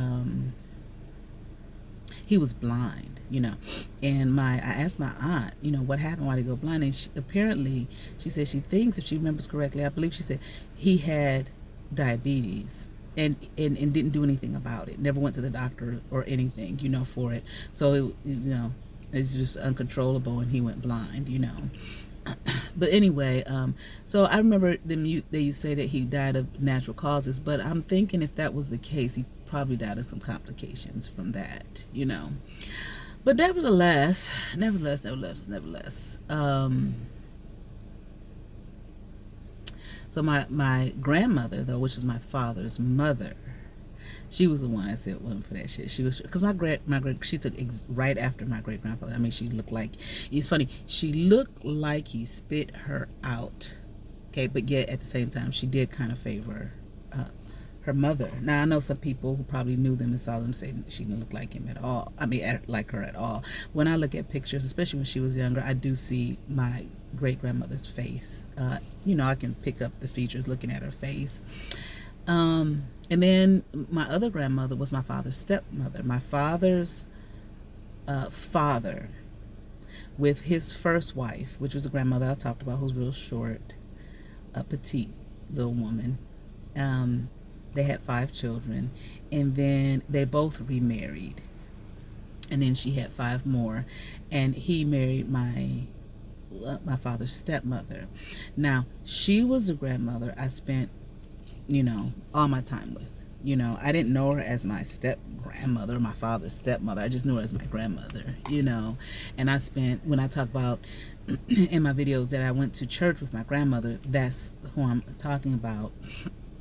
was blind, you know. And I asked my aunt, you know, what happened, why did he go blind? And apparently she said she thinks, if she remembers correctly, I believe she said he had diabetes and didn't do anything about it. Never went to the doctor or anything, you know, for it. So it, you know, it's just uncontrollable, and he went blind, you know. But anyway, so I remember they used to say that he died of natural causes, but I'm thinking if that was the case, he probably died of some complications from that, you know. But nevertheless, so my grandmother, though, which is my father's mother, she was the one I said wasn't for that shit. She was, because she took right after my great grandfather. I mean, she looked like, it's funny, she looked like he spit her out. Okay, but yet at the same time, she did kind of favor her mother. Now, I know some people who probably knew them and saw them say she didn't look like him at all. I mean, like her at all. When I look at pictures, especially when she was younger, I do see my great-grandmother's face. You know, I can pick up the features looking at her face. And then my other grandmother was my father's stepmother. My father's father, with his first wife, which was a grandmother I talked about, who's real short, a petite little woman. They had 5 children, and then they both remarried, and then she had 5 more, and he married my father's stepmother. Now, she was the grandmother I spent, you know, all my time with. You know, I didn't know her as my step-grandmother, my father's stepmother. I just knew her as my grandmother, you know. And I spent, when I talk about in my videos that I went to church with my grandmother, that's who I'm talking about.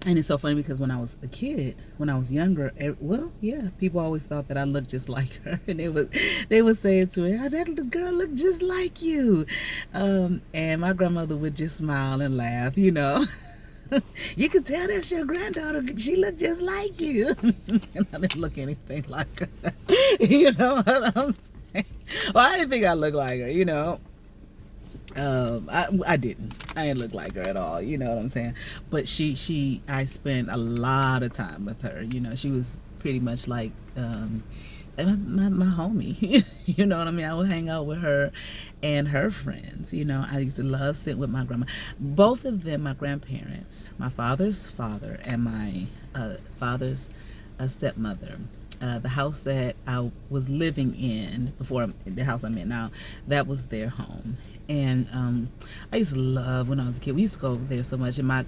And it's so funny because when I was a kid, when I was younger, well, yeah, people always thought that I looked just like her. And they would say it to me, oh, that little girl looked just like you. And my grandmother would just smile and laugh, you know. You can tell that's your granddaughter. She looked just like you. And I didn't look anything like her. You know what I'm saying? Well, I didn't think I looked like her, you know. I didn't look like her at all, you know what I'm saying? But I spent a lot of time with her, you know. She was pretty much like my homie. You know what I mean? I would hang out with her and her friends, you know. I used to love sitting with my grandma. Both of them, my grandparents, my father's father and my father's stepmother. The house that I was living in before, the house I'm in now, that was their home. And I used to love, when I was a kid, we used to go there so much. And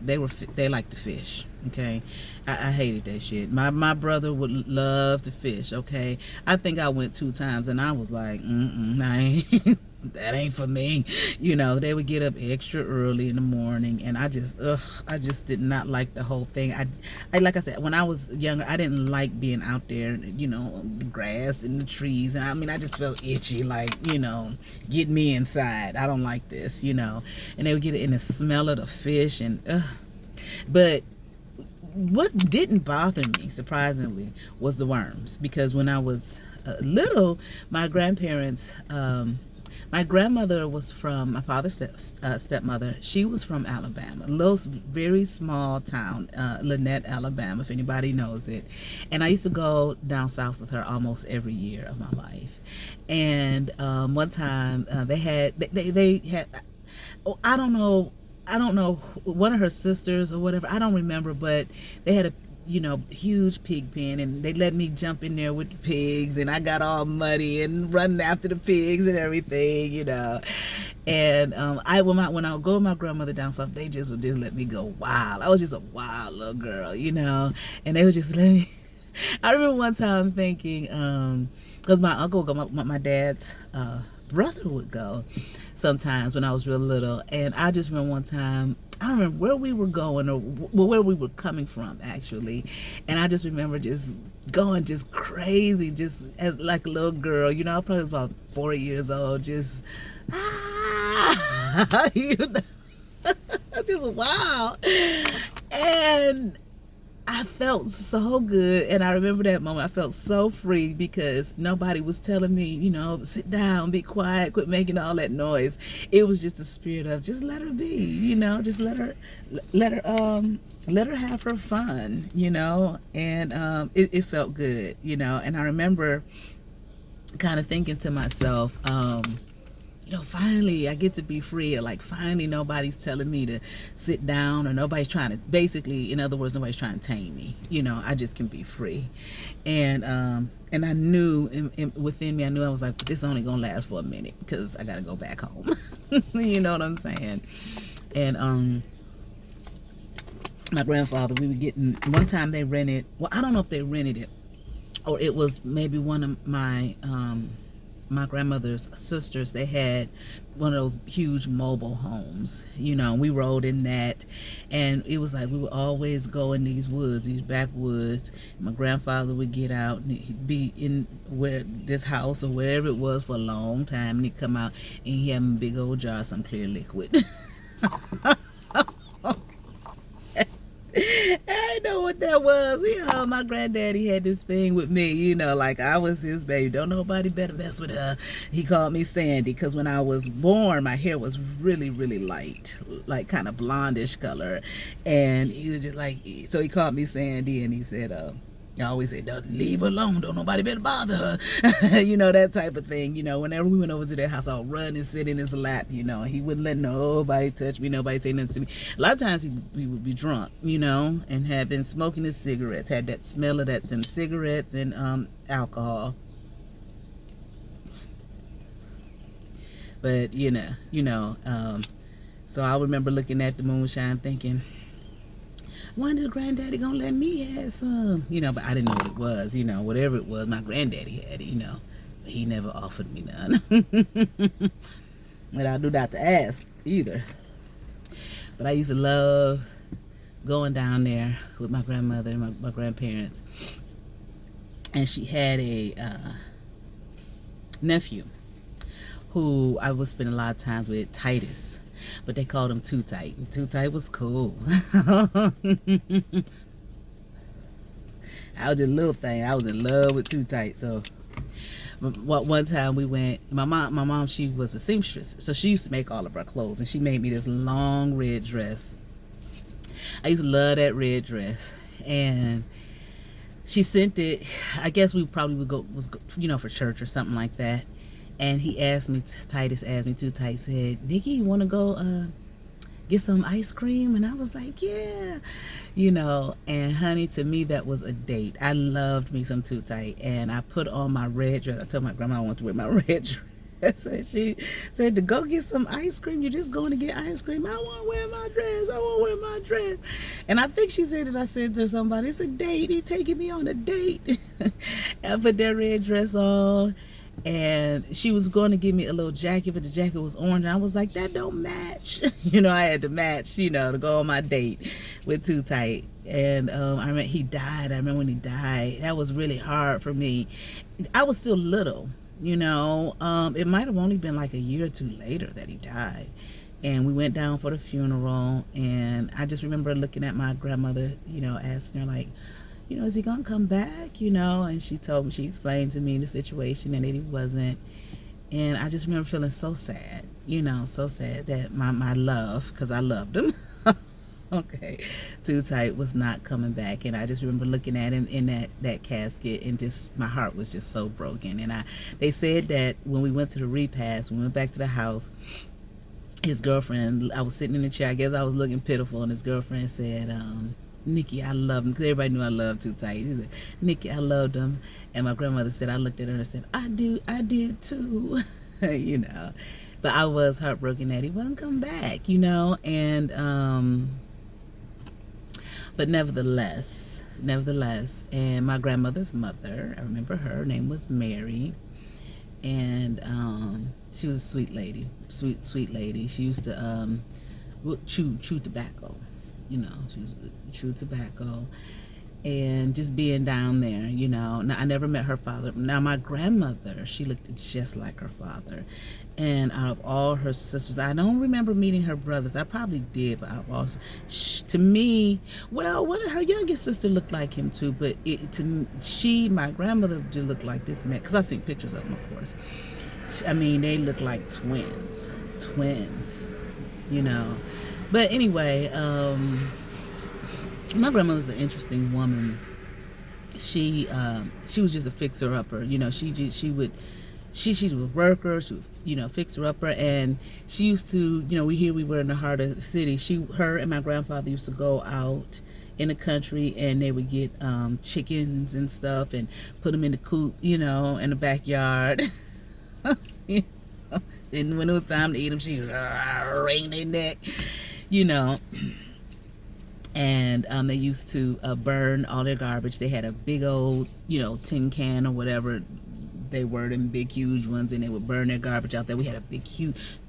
they liked to fish. Okay, I hated that shit. My brother would love to fish. Okay, I think I went 2 times, and I was like, that ain't for me. You know, they would get up extra early in the morning, and I just did not like the whole thing. I like I said, when I was younger, I didn't like being out there, you know, the grass and the trees, and I mean, I just felt itchy, like, you know, get me inside. I don't like this, you know. And they would get it in the smell of the fish, and but what didn't bother me, surprisingly, was the worms, because when I was little, my grandparents, My grandmother was from my father's stepmother. She was from Alabama, a little very small town, Lynette, Alabama, if anybody knows it. And I used to go down south with her almost every year of my life. And one time they had oh, I don't know, one of her sisters or whatever, I don't remember, but they had a huge pig pen, and they let me jump in there with the pigs, and I got all muddy and running after the pigs and everything. And when I would go with my grandmother down south, they just would just let me go wild. I was just a wild little girl, and they would just let me. I remember one time thinking, because my uncle would go, my dad's brother would go sometimes when I was real little, and I just remember one time, I don't remember where we were going or where we were coming from actually, and I just remember just going just crazy, just as like a little girl, I probably was about 4 years old, just just wild, and I felt so good. And I remember that moment, I felt so free because nobody was telling me, sit down, be quiet, quit making all that noise. It was just a spirit of just let her be, just let her have her fun, and it felt good, and I remember kind of thinking to myself, finally I get to be free, or like finally nobody's telling me to sit down, or nobody's trying to, basically, in other words, nobody's trying to tame me. I just can be free. And I knew within me, I knew I was like, this is only gonna last for a minute because I gotta go back home. You know what I'm saying? And my grandfather, we were getting, one time they rented, well, I don't know if they rented it or it was maybe one of my grandmother's sisters. They had one of those huge mobile homes, we rode in that, and it was like we would always go in these woods, these backwoods. My grandfather would get out and he'd be in this house or wherever it was for a long time, and he'd come out and he had a big old jar of some clear liquid. I know what that was. My granddaddy had this thing with me, like I was his baby. Don't nobody better mess with her. He called me Sandy because when I was born, my hair was really, really light, like kind of blondish color. And he was just like, so he called me Sandy, and he said, I always say, don't leave her alone. Don't nobody better bother her. That type of thing. Whenever we went over to their house, I'll run and sit in his lap. He wouldn't let nobody touch me, nobody say nothing to me. A lot of times he would be drunk, and had been smoking his cigarettes, had that smell of them cigarettes and alcohol. But, so I remember looking at the moonshine thinking, wonder granddaddy gonna let me have some, but I didn't know what it was, whatever it was, my granddaddy had it, but he never offered me none. And I do not to ask either. But I used to love going down there with my grandmother and my grandparents, and she had a nephew who I would spend a lot of times with, Titus. But they called him Too Tight. And Too Tight was cool. I was just a little thing. I was in love with Too Tight. So one time we went, my mom, she was a seamstress. So she used to make all of our clothes. And she made me this long red dress. I used to love that red dress. And she sent it, I guess we probably would go, for church or something like that. And he asked me, Titus asked me, Too Tight said, Nikki, you want to go get some ice cream? And I was like, yeah. And honey, to me, that was a date. I loved me some Too Tight. And I put on my red dress. I told my grandma I wanted to wear my red dress. And she said, to go get some ice cream? You're just going to get ice cream? I want to wear my dress. I want to wear my dress. And I think she said that I said to somebody, it's a date. He's taking me on a date. I put that red dress on. And she was going to give me a little jacket, but the jacket was orange. And I was like, that don't match. I had to match, to go on my date with Too Tight. And I remember he died. I remember when he died. That was really hard for me. I was still little, It might have only been like a year or two later that he died. And we went down for the funeral. And I just remember looking at my grandmother, asking her like, is he gonna come back? And she explained to me the situation and that he wasn't. And I just remember feeling so sad, so sad that my love, because I loved him, okay, Too Tight was not coming back. And I just remember looking at him in that casket, and just my heart was just so broken. And they said that when we went to the repast, we went back to the house, his girlfriend, I was sitting in the chair, I guess I was looking pitiful, and his girlfriend said, Nikki, I love him, because everybody knew I loved Too Tight. He said, Nikki, I loved him. And my grandmother said, I looked at her and said, I did too. But I was heartbroken that he wasn't come back, and but nevertheless, and my grandmother's mother, I remember her name was Mary, and she was a sweet lady, sweet lady. She used to chew tobacco, she was chew tobacco, and just being down there, Now, I never met her father. Now, my grandmother, she looked just like her father. And out of all her sisters, I don't remember meeting her brothers. I probably did, but to me, well, her youngest sister looked like him too. But my grandmother did look like this man, because I seen pictures of them, of course. I mean, they look like twins, But anyway, my grandmother was an interesting woman. She was just a fixer-upper. She was a worker. She would, fixer-upper, and she used to, we were in the heart of the city. Her and my grandfather used to go out in the country, and they would get chickens and stuff and put them in the coop, in the backyard. And when it was time to eat them, she would wring their neck, And they used to burn all their garbage. They had a big old, tin can or whatever. They were them big, huge ones, and they would burn their garbage out there. We had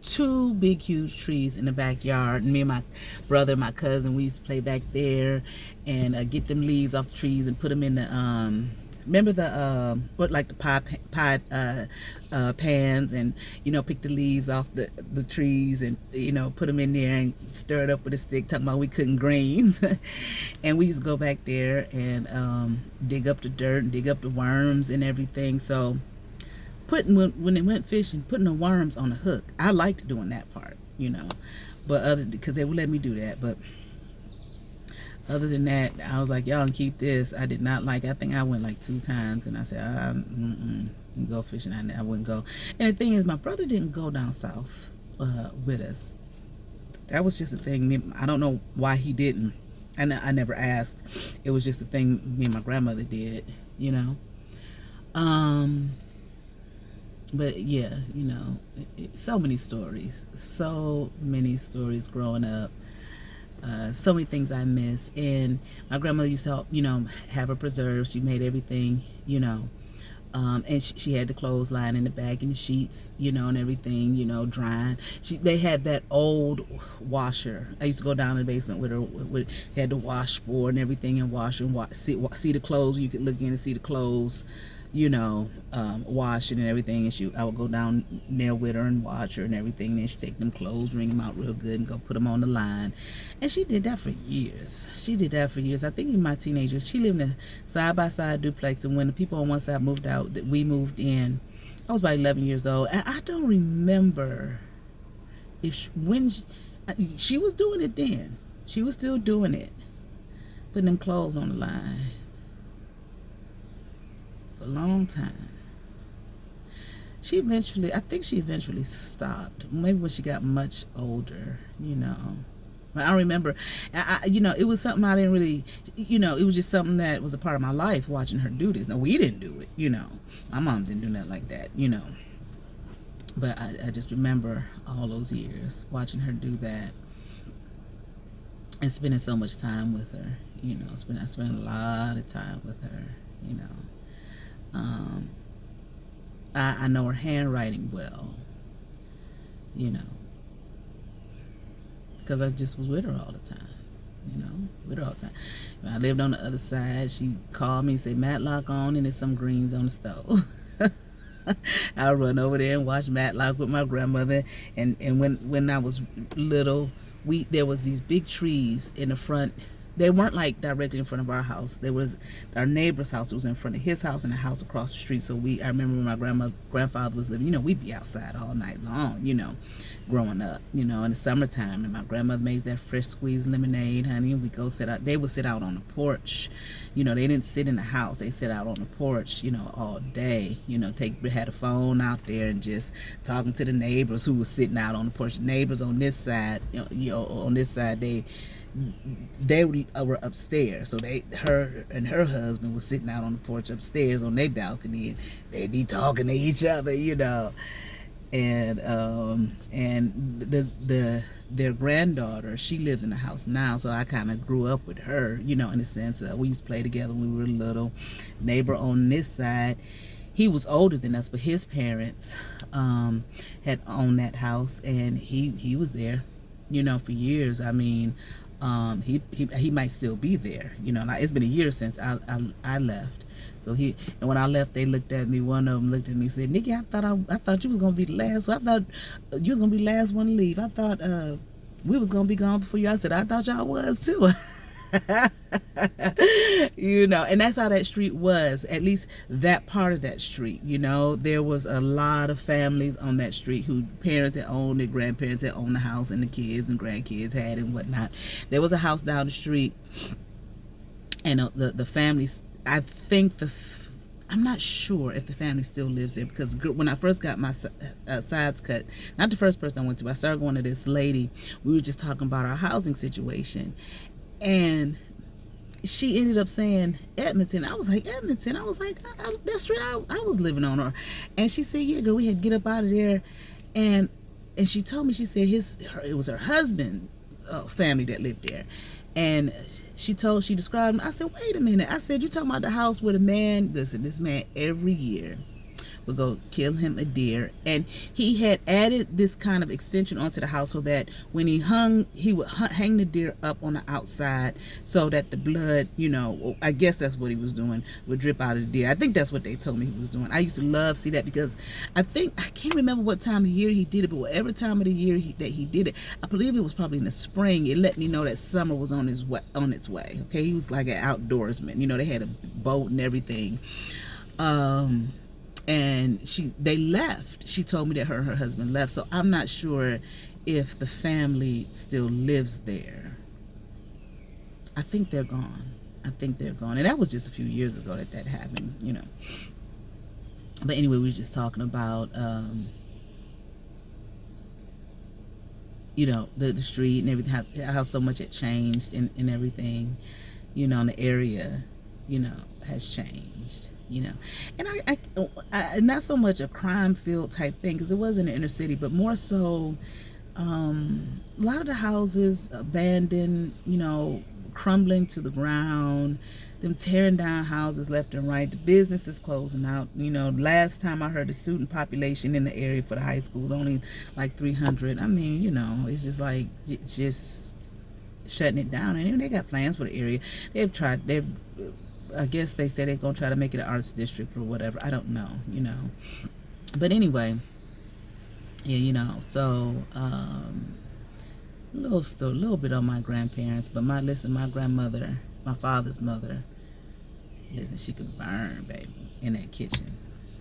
two big, huge trees in the backyard. And me and my brother, my cousin, we used to play back there and get them leaves off the trees and put them in the remember the pie pans, and pick the leaves off the trees and put them in there and stir it up with a stick, talking about we couldn't greens. And we used to go back there and dig up the dirt and dig up the worms and everything. So when they went fishing, putting the worms on the hook, I liked doing that part, but because they would let me do that. But other than that, I was like, y'all can keep this. I did not like it. I think I went like 2 times, and I said, go fishing. I wouldn't go. And the thing is, my brother didn't go down south with us. That was just a thing. I don't know why he didn't. And I never asked. It was just a thing me and my grandmother did, But yeah, so many stories growing up. So many things I miss. And my grandmother used to, have her preserves. She made everything, and she had the clothesline in the bag and the sheets, and everything, drying. They had that old washer. I used to go down in the basement with her. They had the washboard and everything, and wash and see the clothes. You could look in and see the clothes, washing and everything. And I would go down there with her and watch her and everything. And then she'd take them clothes, wring them out real good, and go put them on the line. And she did that for years. I think in my teenagers, she lived in a side-by-side duplex. And when the people on one side moved out, that we moved in, I was about 11 years old. And I don't remember when she was doing it then. She was still doing it, putting them clothes on the line. A long time. I think she eventually stopped. Maybe when she got much older, But I don't remember. It was something I didn't really, it was just something that was a part of my life, watching her do this. No, we didn't do it, My mom didn't do nothing like that, But I just remember all those years watching her do that and spending so much time with her, I spent a lot of time with her, I know her handwriting well, because I just was with her all the time, When I lived on the other side, she called me and said, Matlock on, and there's some greens on the stove. I would run over there and watch Matlock with my grandmother. And when I was little, there was these big trees in the front they weren't like directly in front of our house. There was our neighbor's house. It was in front of his house and a house across the street. So I remember when my grandfather was living, we'd be outside all night long, growing up, in the summertime. And my grandmother made that fresh squeezed lemonade, honey. And we go sit out. They would sit out on the porch. They didn't sit in the house. They sit out on the porch, all day. Had a phone out there and just talking to the neighbors who were sitting out on the porch. The neighbors on this side, on this side, they were upstairs, so her and her husband was sitting out on the porch upstairs on their balcony, and they'd be talking to each other, and their granddaughter, she lives in the house now, so I kind of grew up with her, in the sense that we used to play together when we were little. Neighbor on this side, he was older than us, but his parents had owned that house, and he was there, for years. I mean, he might still be there. It's been a year since I left. So and when I left, they looked at me. One of them looked at me and said, "Nikki, I thought you was gonna be the last. So I thought you was gonna be the last one to leave. I thought we was gonna be gone before you." I said, "I thought y'all was too." And that's how that street was, at least that part of that street. There was a lot of families on that street who parents had owned, their grandparents had owned the house, and the kids and grandkids had and whatnot. There was a house down the street, and the families, I'm not sure if the family still lives there, because when I first got my sides cut, not the first person I went to, but I started going to this lady. We were just talking about our housing situation, and she ended up saying Edmonton. I was like, Edmonton? I was like, that street I was living on. Her. And she said, yeah, girl, we had to get up out of there. And she told me, she said it was her husband's family that lived there. And she described him. I said, wait a minute. I said, you talking about the house where the man, listen, this man every year would go kill him a deer, and he had added this kind of extension onto the house so that when he would hang the deer up on the outside so that the blood, I guess that's what he was doing, would drip out of the deer. I think that's what they told me he was doing. I used to love to see that, because I can't remember what time of year he did it, but whatever time of the year that he did it, I believe it was probably in the spring. It let me know that summer was on its way. Okay, he was like an outdoorsman. They had a boat and everything. And they left. She told me that her and her husband left. So I'm not sure if the family still lives there. I think they're gone. And that was just a few years ago that happened, But anyway, we were just talking about, the street and everything, how so much had changed and everything, and the area, has changed. And I not so much a crime field type thing, because it was in the inner city, but more so a lot of the houses abandoned, crumbling to the ground, them tearing down houses left and right, the businesses closing out. Last time I heard, the student population in the area for the high school was only like 300. I mean, it's just like just shutting it down. And they got plans for the area. I guess they say they're going to try to make it an arts district or whatever. I don't know, But anyway, yeah, so a little bit on my grandparents. But my grandmother, my father's mother, listen, she could burn, baby, in that kitchen.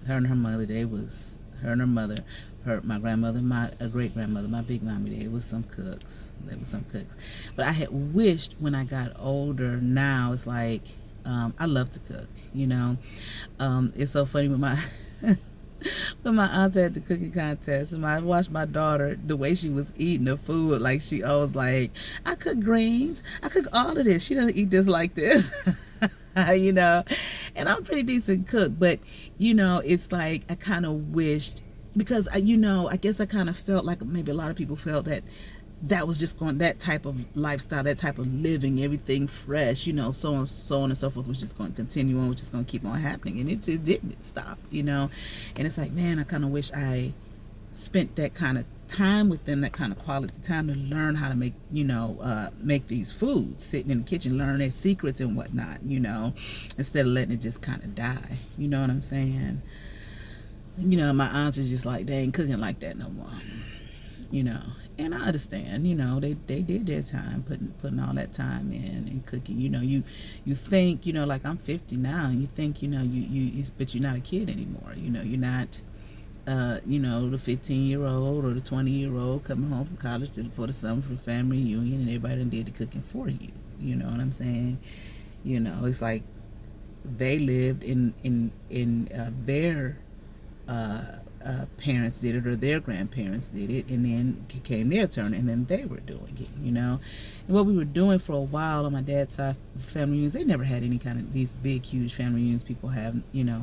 Her and her mother, my grandmother, my great-grandmother, my big mommy, they was some cooks. But I had wished when I got older, now it's like, I love to cook, It's so funny with my when my aunt had the cooking contest, and I watched my daughter, the way she was eating the food, like she always like, I cook greens, I cook all of this. She doesn't eat this like this, And I'm a pretty decent cook, but it's like I kind of wished, because I guess I kind of felt like maybe a lot of people felt that was just going, that type of lifestyle, that type of living, everything fresh, so on and so forth, was just going to continue on, was just going to keep on happening. And it just didn't stop, And it's like, man, I kind of wish I spent that kind of time with them, that kind of quality time, to learn how to make, make these foods, sitting in the kitchen, learn their secrets and whatnot, instead of letting it just kind of die. You know what I'm saying? My aunts is just like, they ain't cooking like that no more. you know. And I understand, you know, they did their time, putting all that time in and cooking. You know, you think, you know, like I'm 50 now, and you think, you know, but you're not a kid anymore. You know, you're not, you know, the 15-year-old or the 20-year-old coming home from college for the summer for the family reunion, and everybody done did the cooking for you. You know what I'm saying? You know, it's like they lived in their parents did it, or their grandparents did it, and then came their turn, and then they were doing it, you know. And what we were doing for a while on my dad's side, family reunions, they never had any kind of these big, huge family reunions people have, you know,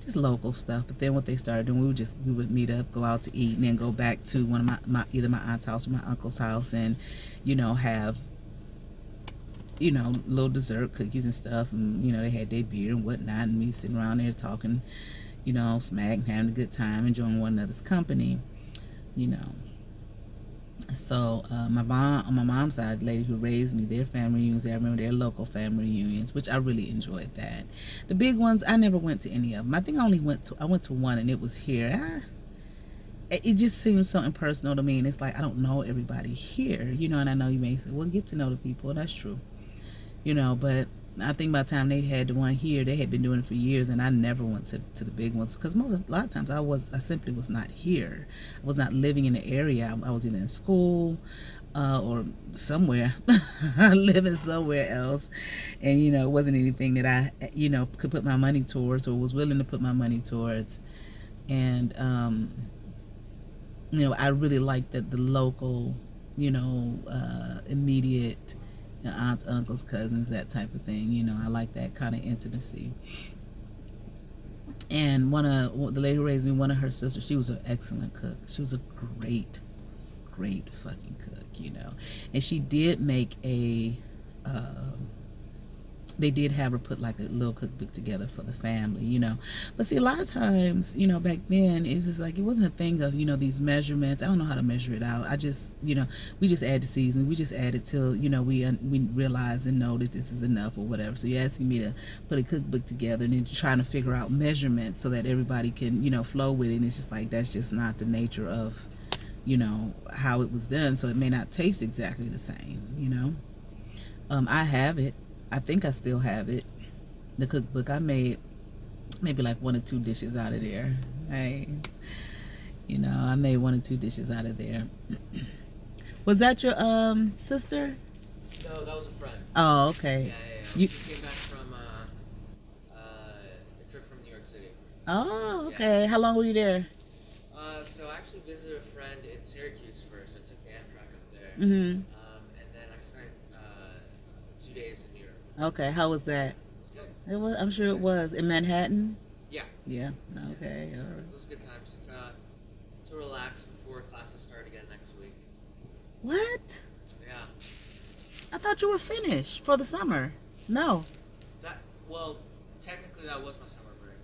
just local stuff. But then what they started doing, we would meet up, go out to eat, and then go back to one of my either my aunt's house or my uncle's house, and, you know, have, you know, little dessert cookies and stuff, and, you know, they had their beer and whatnot, and me sitting around there talking, you know, smack, having a good time, enjoying one another's company, you know. So my mom, on my mom's side, the lady who raised me, their family reunions, I remember their local family reunions, which I really enjoyed that. The big ones, I never went to any of them. I think I went to one, and it was here. It just seems so impersonal to me, and it's like I don't know everybody here, you know. And I know you may say, well, get to know the people, and that's true, you know, but I think by the time they had the one here, they had been doing it for years, and I never went to the big ones, because a lot of times I simply was not here. I was not living in the area. I was either in school or somewhere, living somewhere else, and, you know, it wasn't anything that I, you know, could put my money towards or was willing to put my money towards. And you know, I really liked the local, you know, immediate, you know, aunts, uncles, cousins, that type of thing. You know, I like that kind of intimacy. And the lady who raised me, one of her sisters, she was an excellent cook. She was a great fucking cook, you know. And she did make they did have her put like a little cookbook together for the family, you know. But see, a lot of times, you know, back then, it's just like, it wasn't a thing of, you know, these measurements. I don't know how to measure it out. I just, you know, we just add the seasoning. We just add it till, you know, we realize and know that this is enough or whatever. So you're asking me to put a cookbook together and then trying to figure out measurements so that everybody can, you know, flow with it. And it's just like, that's just not the nature of, you know, how it was done. So it may not taste exactly the same, you know. I have it. I think I still have it. The cookbook. I made maybe like 1 or 2 dishes out of there. Hey, you know, I made 1 or 2 dishes out of there. Was that your sister? No, that was a friend. Oh, okay. Yeah. You came back from a trip from New York City. Oh, okay. Yeah. How long were you there? So I actually visited a friend in Syracuse first. I took the Amtrak up there. Mm-hmm. And then I spent 2 days in New York. Okay, how was that? It's good. It was. I'm sure it was in Manhattan. Yeah. Yeah. Okay. So all right. it was a good time, just to relax before classes start again next week. What? Yeah. I thought you were finished for the summer. No. Well, technically that was my summer break.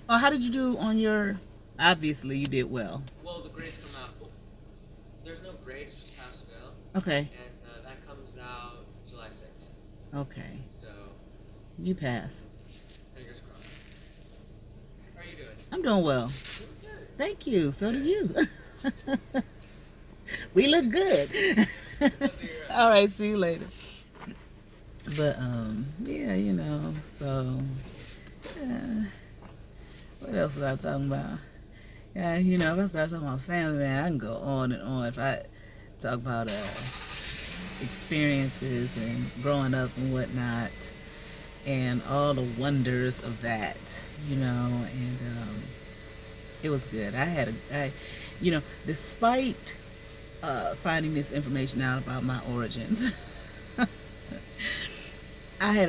Oh, how did you do on your? Obviously, you did well. Well, the grades come out. Well, there's no grade; it's just pass fail. Okay. And that comes out July 6th. Okay. So. You passed. Fingers crossed. How are you doing? I'm doing well. Doing good. Thank you. So do you. We look good. All right. See you later. But yeah, you know. So, what else was I talking about? Yeah, you know, if I start talking about family, man, I can go on and on. If I talk about experiences and growing up and whatnot, and all the wonders of that, you know, and it was good. You know, despite finding this information out about my origins, I had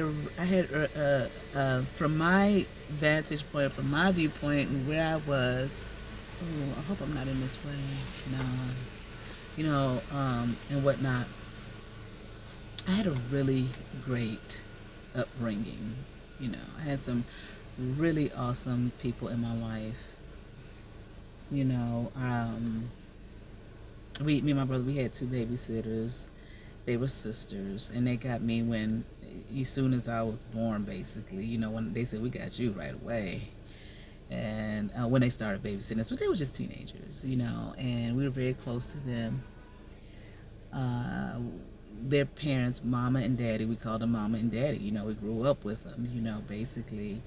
from my vantage point, from my viewpoint, and where I was. Oh, I hope I'm not in this way. No, you know, and whatnot. I had a really great upbringing. You know, I had some really awesome people in my life. You know, me and my brother, we had 2 babysitters. They were sisters, and they got me as soon as I was born, basically. You know, when they said, we got you right away. and when they started babysitting us, but they were just teenagers, and we were very close to them. Their parents, mama and daddy, we called them mama and daddy. We grew up with them, basically.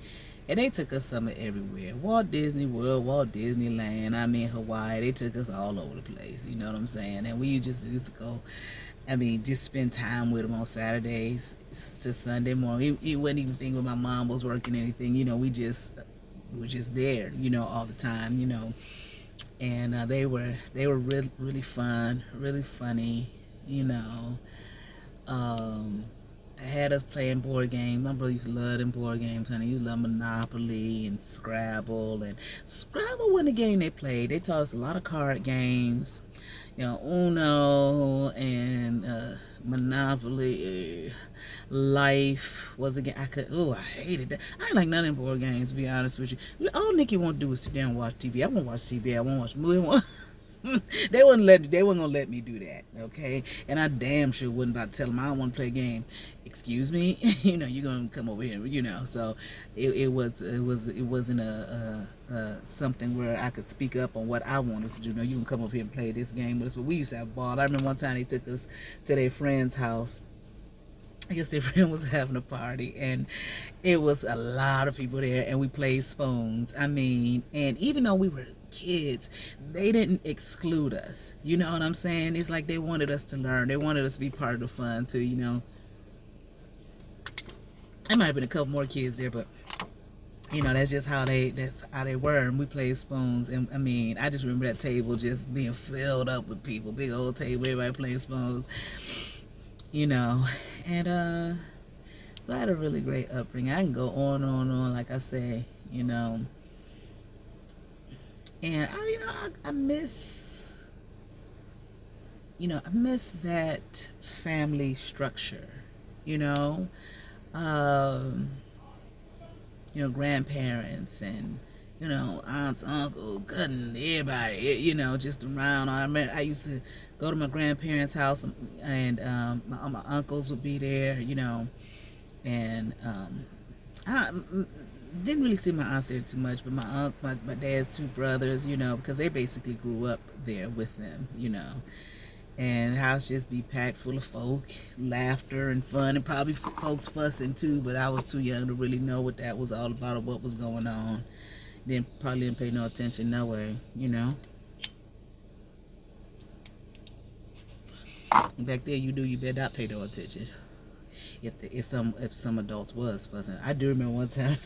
And they took us summer everywhere. Walt Disney World, Walt Disneyland, Hawaii. They took us all over the place, you know what I'm saying? And we just used to go, just spend time with them on Saturdays to Sunday morning. It wasn't even thinking when my mom was working or anything, we were just there, all the time, And they were really, really fun, really funny, I had us playing board games. My brother used to love them board games, honey. He used to love Monopoly and Scrabble. And Scrabble wasn't a game they played. They taught us a lot of card games. Uno and Monopoly. Life was a game. I hated that. I didn't like none of them board games, to be honest with you. All Nikki want to do is sit down and watch TV. I won't watch TV. I won't watch movies. They wasn't gonna let me do that, okay? And I damn sure wasn't about to tell them I don't want to play a game. Excuse me, you're gonna come over here, So it wasn't a something where I could speak up on what I wanted to do. No, you can come over here and play this game with us. But we used to have a ball. I remember one time they took us to their friend's house. I guess their friend was having a party, and it was a lot of people there, and we played spoons. And even though we were kids, they didn't exclude us. You know what I'm saying? It's like they wanted us to learn. They wanted us to be part of the fun too, There might have been a couple more kids there, but that's just how they were. And we played spoons, and I just remember that table just being filled up with people, big old table, everybody playing spoons. And so I had a really great upbringing. I can go on and on, like I say, And I miss, I miss that family structure, grandparents and, aunts, uncles, cousin, everybody, just around. I used to go to my grandparents' house, and my uncles would be there, and I didn't really see my aunts there too much, but my dad's two brothers, because they basically grew up there with them, and the house just be packed full of folk, laughter and fun, and probably folks fussing too, but I was too young to really know what that was all about or what was going on. Probably didn't pay no attention no way, Back there, you better not pay no attention. If some adults was fussing. I do remember one time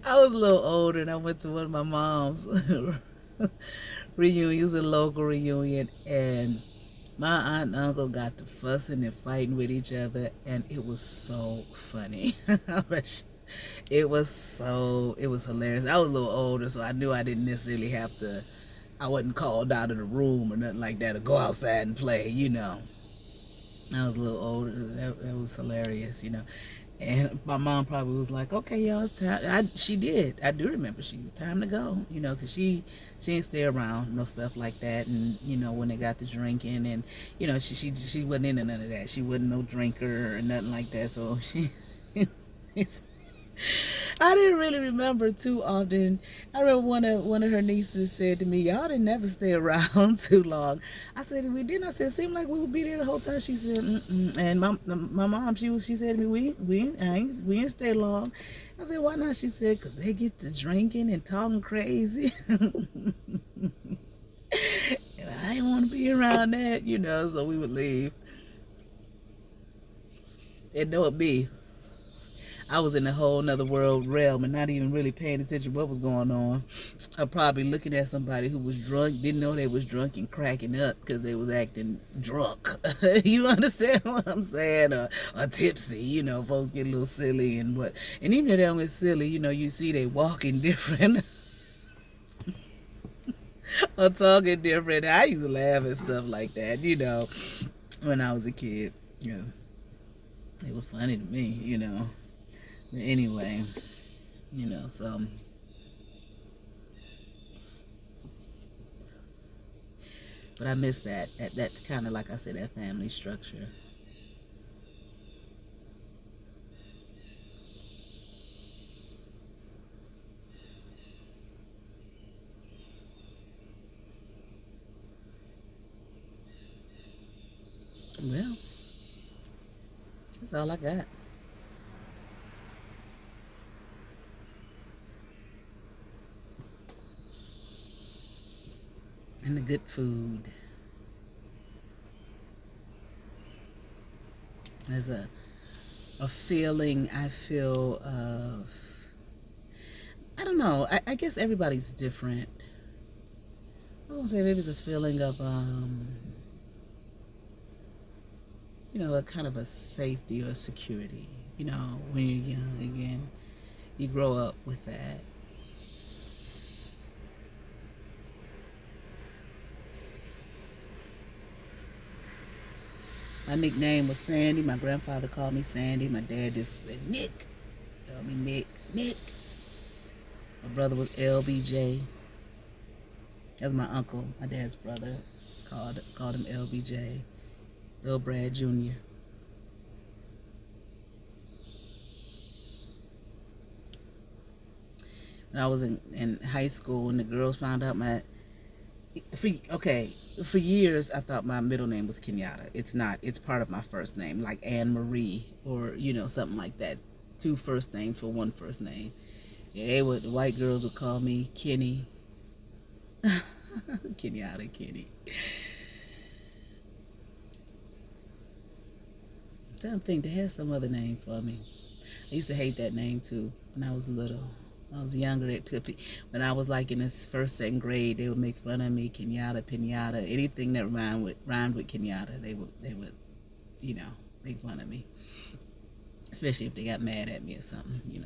I was a little older, and I went to one of my mom's reunion. It was a local reunion, and my aunt and uncle got to fussing and fighting with each other, and it was so funny. It was hilarious. I was a little older, so I knew I didn't necessarily I wasn't called out of the room or nothing like that, or go outside and play, I was a little older. That was hilarious, And my mom probably was like, okay, y'all, it's time. She did. I do remember it's time to go, because she didn't stay around, no stuff like that. And, when they got to drinking, and, she wasn't into none of that. She wasn't no drinker or nothing like that. So I didn't really remember too often. I remember one of her nieces said to me, y'all didn't never stay around too long. I said, we didn't. I said, it seemed like we would be there the whole time. She said, mm-mm. And my mom, she said to me, we didn't stay long. I said, why not? She said, because they get to drinking and talking crazy. And I didn't want to be around that, so we would leave. And know it be. I was in a whole nother realm and not even really paying attention to what was going on. I probably looking at somebody who was drunk, didn't know they was drunk, and cracking up because they was acting drunk. You understand what I'm saying? Or tipsy, folks get a little silly and even if they don't get silly, you see they walking different or talking different. I used to laugh at stuff like that, when I was a kid. It was funny to me, Anyway, so but I miss that kind of, like I said, that family structure. That's all I got. And the good food. There's a feeling I feel of, I don't know, I guess everybody's different. I was gonna say maybe it's a feeling of, a kind of a safety or security. When you're young, again, you grow up with that. My nickname was Sandy. My grandfather called me Sandy. My dad just said Nick. Called me Nick. Nick. My brother was LBJ. That was my uncle, my dad's brother. Called him LBJ. Lil Brad Jr. When I was in high school and the girls found out for years I thought my middle name was Kenyatta. It's not. It's part of my first name, like Anne Marie or something like that. Two first names for one first name. Yeah, the white girls would call me Kenny. Kenyatta, Kenny. I'm trying to think. They had some other name for me. I used to hate that name too when I was little. When I was younger, when I was like in this first, second grade, they would make fun of me, Kenyatta, Pinata, anything that rhymed with Kenyatta, they would, make fun of me. Especially if they got mad at me or something.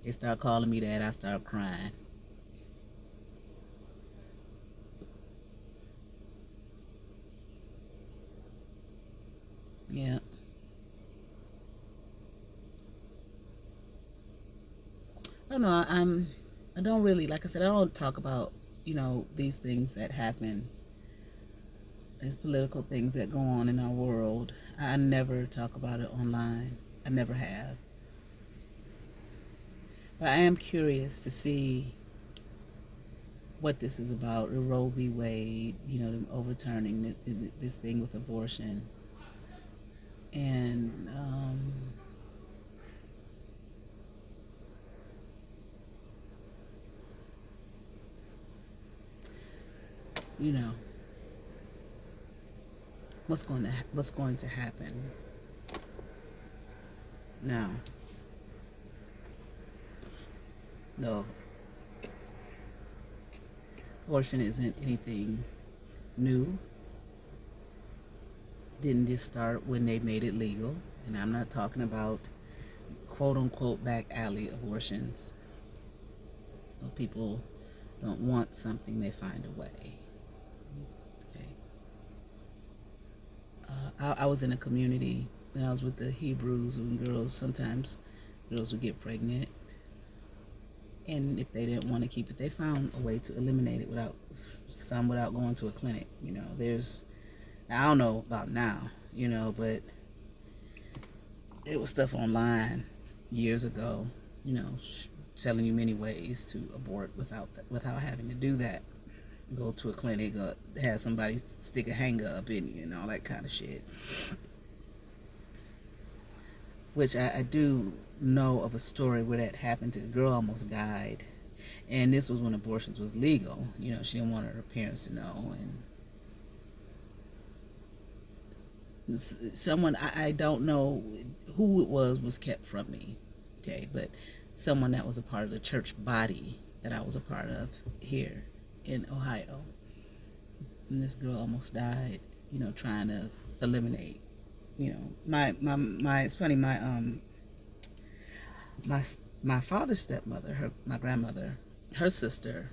They start calling me that, I start crying. Yeah. I don't know. I don't really, like I said, I don't talk about these things that happen, these political things that go on in our world. I never talk about it online. I never have. But I am curious to see what this is about. The Roe v. Wade, them overturning this thing with abortion, and what's going to happen now. No, abortion isn't anything new. It didn't just start when they made it legal, and I'm not talking about quote unquote back alley abortions. Well, people don't want something, they find a way. Okay. I was in a community when I was with the Hebrews, when sometimes girls would get pregnant, and if they didn't want to keep it, they found a way to eliminate it without going to a clinic. I don't know about now, but it was stuff online years ago, telling you many ways to abort without having to do that. Go to a clinic or have somebody stick a hanger up in you and all that kind of shit. Which I do know of a story where that happened to the girl, almost died. And this was when abortions was legal. She didn't want her parents to know. And someone, I don't know who it was kept from me. Okay, but someone that was a part of the church body that I was a part of here in Ohio. And this girl almost died, trying to eliminate. It's funny, my father's stepmother, my grandmother, her sister,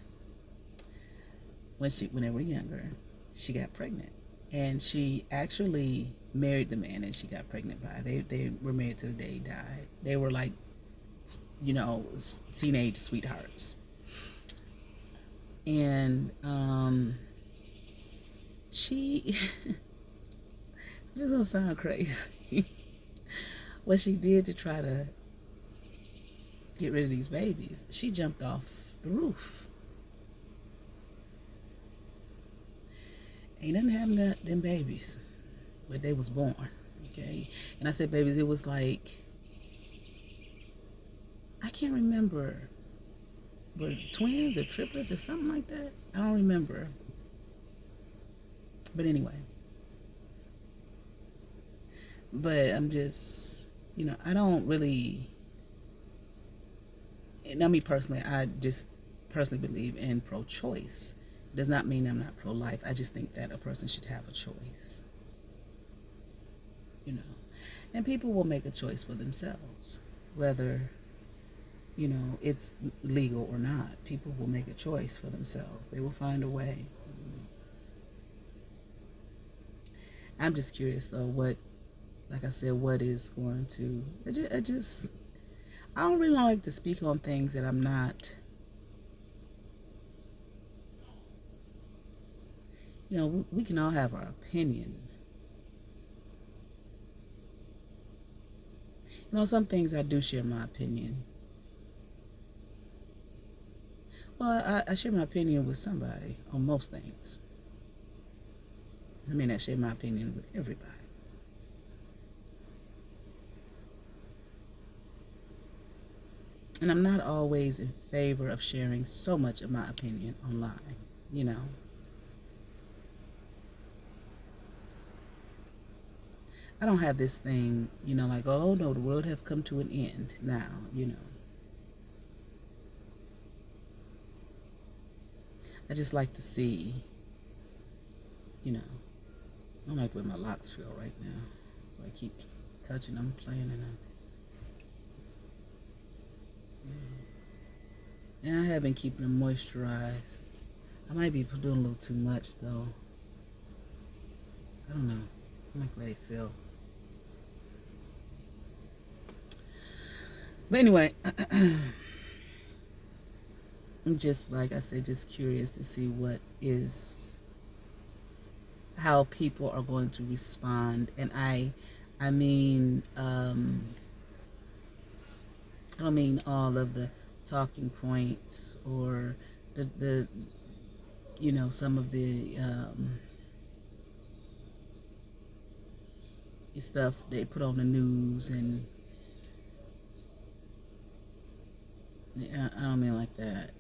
when they were younger, she got pregnant, and she actually married the man that she got pregnant by. They were married to the day he died. They were like, teenage sweethearts, and she. This gonna sound crazy. What she did to try to get rid of these babies, she jumped off the roof. ain't nothing happened to them babies, but they was born. Okay, and I said babies. It was like I can't remember. Were twins or triplets or something like that? I don't remember. But anyway. But I'm just, I don't really, now me personally, I just personally believe in pro-choice. Does not mean I'm not pro-life. I just think that a person should have a choice. And people will make a choice for themselves, whether, it's legal or not. People will make a choice for themselves. They will find a way. I'm just curious, though, like I said, what is going to... I don't really like to speak on things that I'm not... we can all have our opinion. Some things I do share my opinion. Well, I share my opinion with somebody on most things. I may not share my opinion with everybody. And I'm not always in favor of sharing so much of my opinion online, I don't have this thing, like, oh no, the world have come to an end now, I just like to see, I don't like where my locks feel right now. So I keep touching them, playing in them. And I have been keeping them moisturized. I might be doing a little too much though. I don't know. I like the way they feel. But anyway, I'm just, like I said, just curious to see how people are going to respond. And I mean, I don't mean all of the talking points or the some of the stuff they put on the news, and I don't mean like that.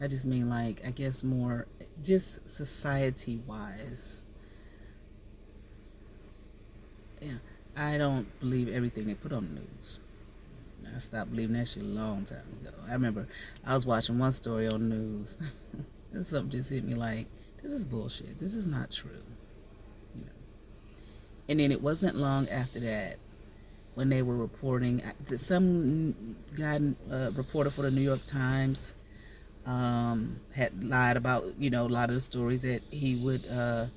I just mean, like, I guess more just society-wise. Yeah, I don't believe everything they put on the news. I stopped believing that shit a long time ago. I remember I was watching one story on the news, and something just hit me like, this is bullshit. This is not true. And then it wasn't long after that when they were reporting, some guy, reporter for the New York Times, had lied about, a lot of the stories that he would, that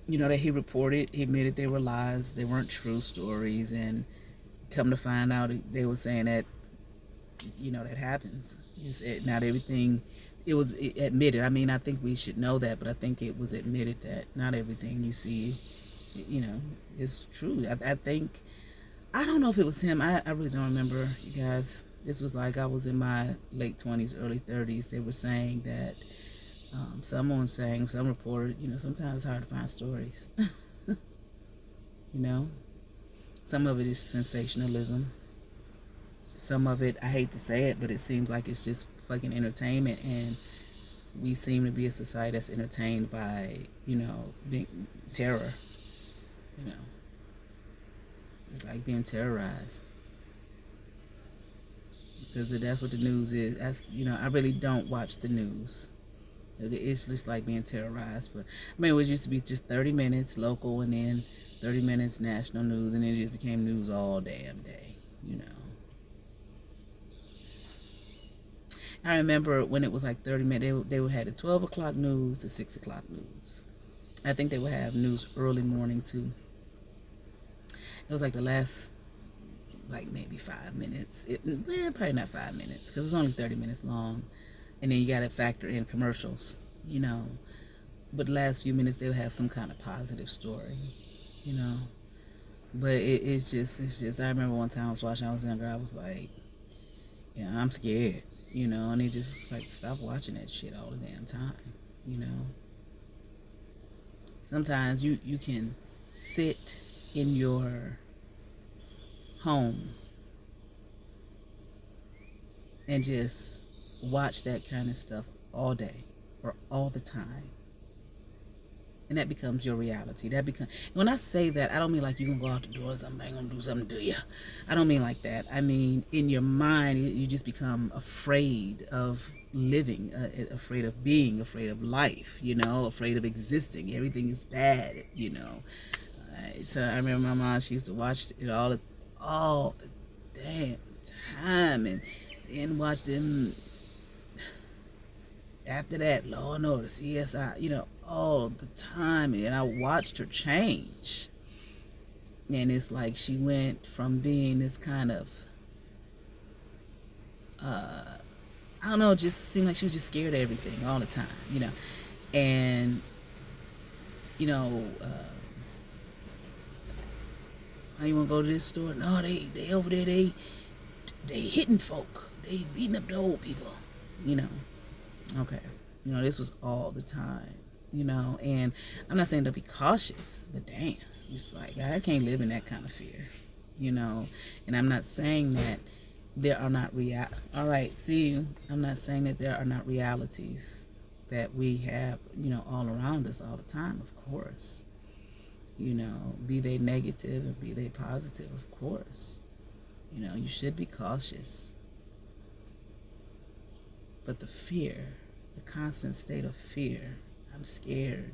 he reported. He admitted they were lies. They weren't true stories. And come to find out, they were saying that, that happens. Not everything, it was admitted. I mean, I think we should know that, but I think it was admitted that not everything you see, is true. I think, I don't know if it was him. I really don't remember, you guys. This was like I was in my late 20s, early 30s. They were saying that, someone saying, some reporter, sometimes it's hard to find stories. Some of it is sensationalism. Some of it, I hate to say it, but it seems like it's just fucking entertainment, and we seem to be a society that's entertained by, being terror. It's like being terrorized. Because that's what the news is. I really don't watch the news. It's just like being terrorized. But I mean, it used to be just 30 minutes local, and then 30 minutes national news, and then it just became news all damn day. I remember when it was like 30 minutes, they would have the 12 o'clock news, the 6 o'clock news. I think they would have news early morning too. It was like the last, like maybe 5 minutes. Probably not 5 minutes, because it was only 30 minutes long. And then you got to factor in commercials, But the last few minutes, they'll have some kind of positive story, But it's just, I remember one time I was watching, I was younger, I was like, I'm scared. And they just like stop watching that shit all the damn time. you know Sometimes you can sit in your home and just watch that kind of stuff all day or all the time, and that becomes your reality. When I say that, I don't mean like you can go out the door and somebody gonna do something to you. I don't mean like that. I mean, in your mind, you just become afraid of living, afraid of being, afraid of life, afraid of existing. Everything is bad. So I remember my mom, she used to watch it all the damn time, and then watch them after that, Law and Order, CSI, all the time. And I watched her change. And it's like she went from being this kind of, I don't know, it just seemed like she was just scared of everything all the time. And, you know, how you want to go to this store? No, they over there, they hitting folk. They beating up the old people, Okay. This was all the time, and I'm not saying to be cautious, but damn, it's like, I can't live in that kind of fear, and I'm not saying that there are not all right, see, I'm not saying that there are not realities that we have, all around us all the time, of course, be they negative or be they positive, of course, you should be cautious. But the fear, the constant state of fear, I'm scared,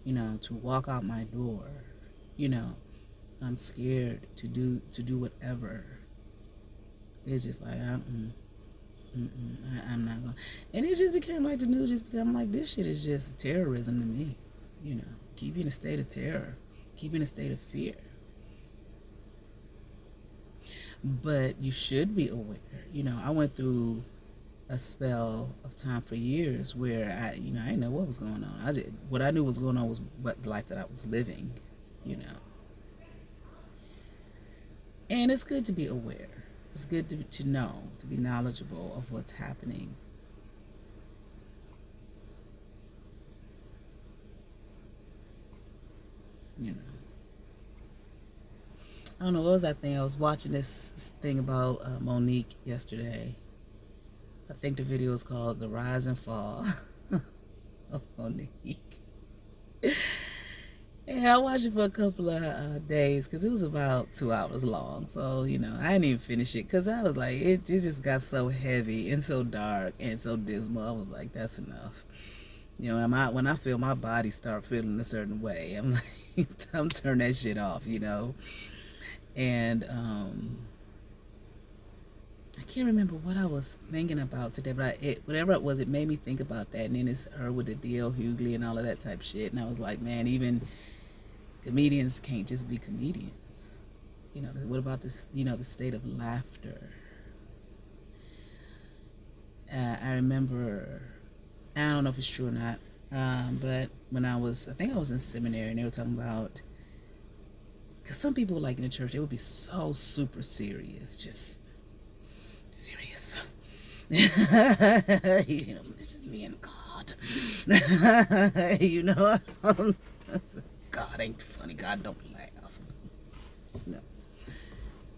to walk out my door, I'm scared to do whatever. It's just like, I'm not going. And it just became like the news just became like, this shit is just terrorism to me, keep you in a state of terror, keep you in a state of fear. But you should be aware. I went through a spell of time for years where I didn't know what was going on. What I knew was going on was what the life that I was living, And it's good to be aware. It's good to know, to be knowledgeable of what's happening. I don't know, what was that thing? I was watching this thing about Monique yesterday. I think the video was called The Rise and Fall of Monique. And I watched it for a couple of days because it was about 2 hours long. So, I didn't even finish it because I was like, it just got so heavy and so dark and so dismal. I was like, that's enough. When I feel my body start feeling a certain way, I'm like, I'm turn that shit off, And I can't remember what I was thinking about today, but whatever it was, it made me think about that. And then it's her with the D.L. Hughley and all of that type shit. And I was like, man, even comedians can't just be comedians. What about this, the state of laughter? I remember, I don't know if it's true or not, but when I think I was in seminary, and they were talking about, because some people, like in the church, they would be so super serious, just serious. This is me and God. God ain't funny. God don't laugh. No,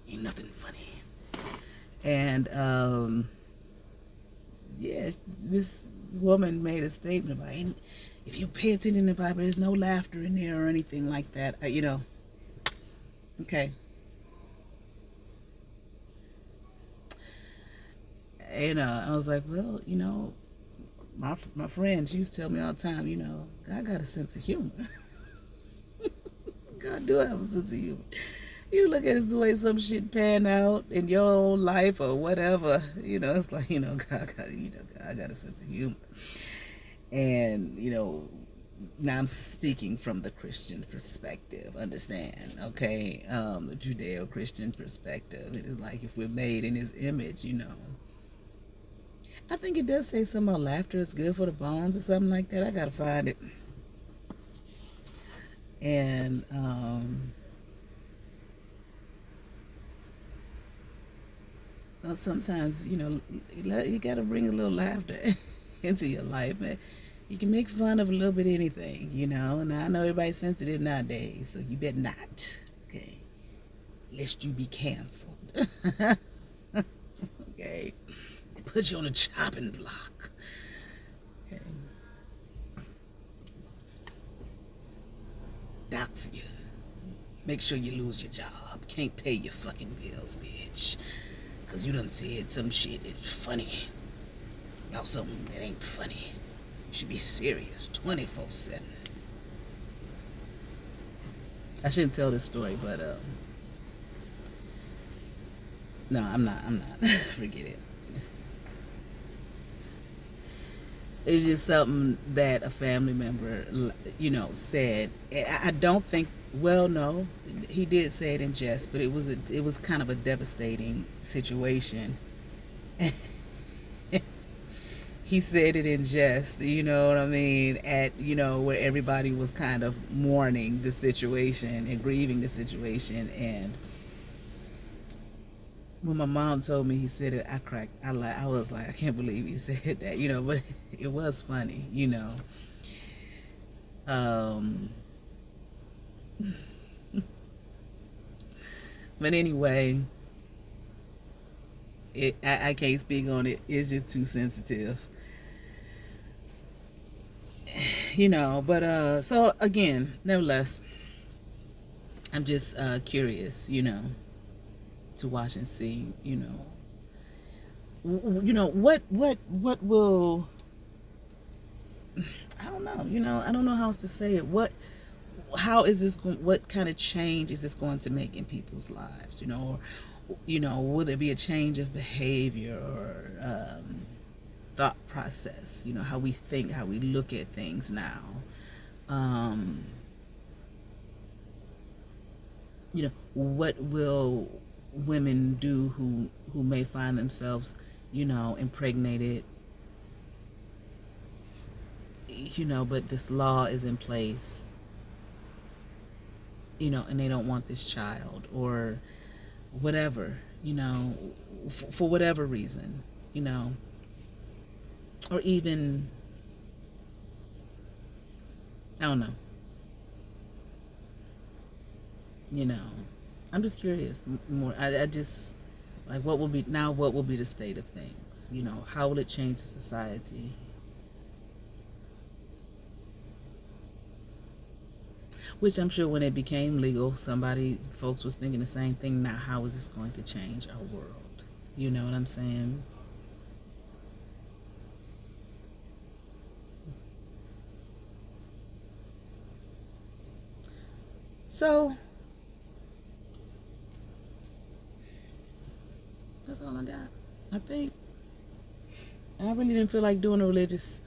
ain't nothing funny. And yeah, this woman made a statement about, if you pay attention in the Bible, there's no laughter in there or anything like that. Okay. And I was like, well, my friends used to tell me all the time, God got a sense of humor. God do have a sense of humor. You look at the way some shit pan out in your own life or whatever, it's like, God got a sense of humor. And, now I'm speaking from the Christian perspective, understand, okay? The Judeo-Christian perspective. It is like, if we're made in his image, I think it does say something about laughter is good for the bones or something like that. I gotta find it. And sometimes, you got to bring a little laughter into your life, man. You can make fun of a little bit of anything, and I know everybody's sensitive nowadays, so you better not, okay, lest you be canceled. Okay, they put you on a chopping block. Okay, dox you, make sure you lose your job, can't pay your fucking bills, bitch, because you done said some shit that's funny about something that ain't funny. You should be serious 24/7. I shouldn't tell this story, but no, I'm not. Forget it. It's just something that a family member, said. I don't think. Well, no, he did say it in jest, but it was kind of a devastating situation. He said it in jest, you know what I mean, at, where everybody was kind of mourning the situation and grieving the situation. And when my mom told me he said it, I cracked. I was like, I can't believe he said that, but it was funny, But anyway, I can't speak on it. It's just too sensitive. But so again, nevertheless, I'm just curious, to watch and see, what will, I don't know, I don't know how else to say it. How is this what kind of change is this going to make in people's lives, or will there be a change of behavior or thought process, how we think, how we look at things now, what will women do who may find themselves, impregnated, but this law is in place, and they don't want this child or whatever, for whatever reason, or even, I don't know, I'm just curious more. I just, like, what will be the state of things, how will it change the society? Which I'm sure when it became legal, folks was thinking the same thing. Now, how is this going to change our world? You know what I'm saying? So, that's all I got. I think I really didn't feel like doing a religious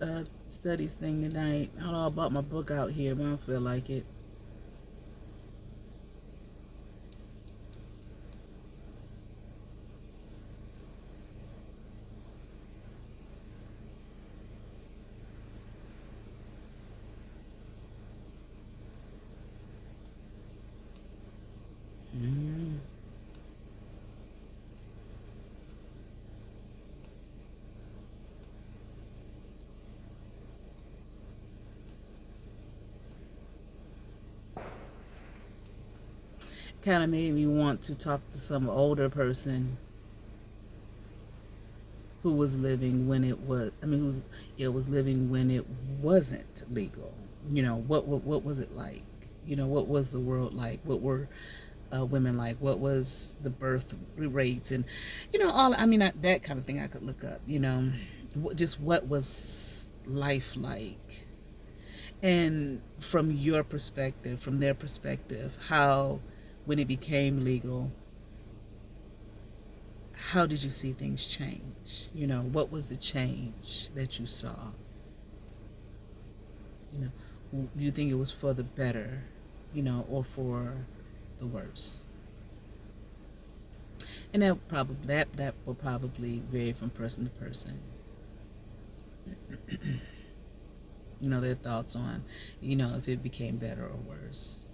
studies thing tonight. I don't know, I bought my book out here, but I don't feel like it. Kind of made me want to talk to some older person who was living when it was, was living when it wasn't legal. What was it like? What was the world like? What were women like? What was the birth rates? And that kind of thing I could look up. Just what was life like? And from your perspective, from their perspective, how, when it became legal, how did you see things change? What was the change that you saw? Do you think it was for the better, or for the worse? And that will probably vary from person to person. Their thoughts on, if it became better or worse,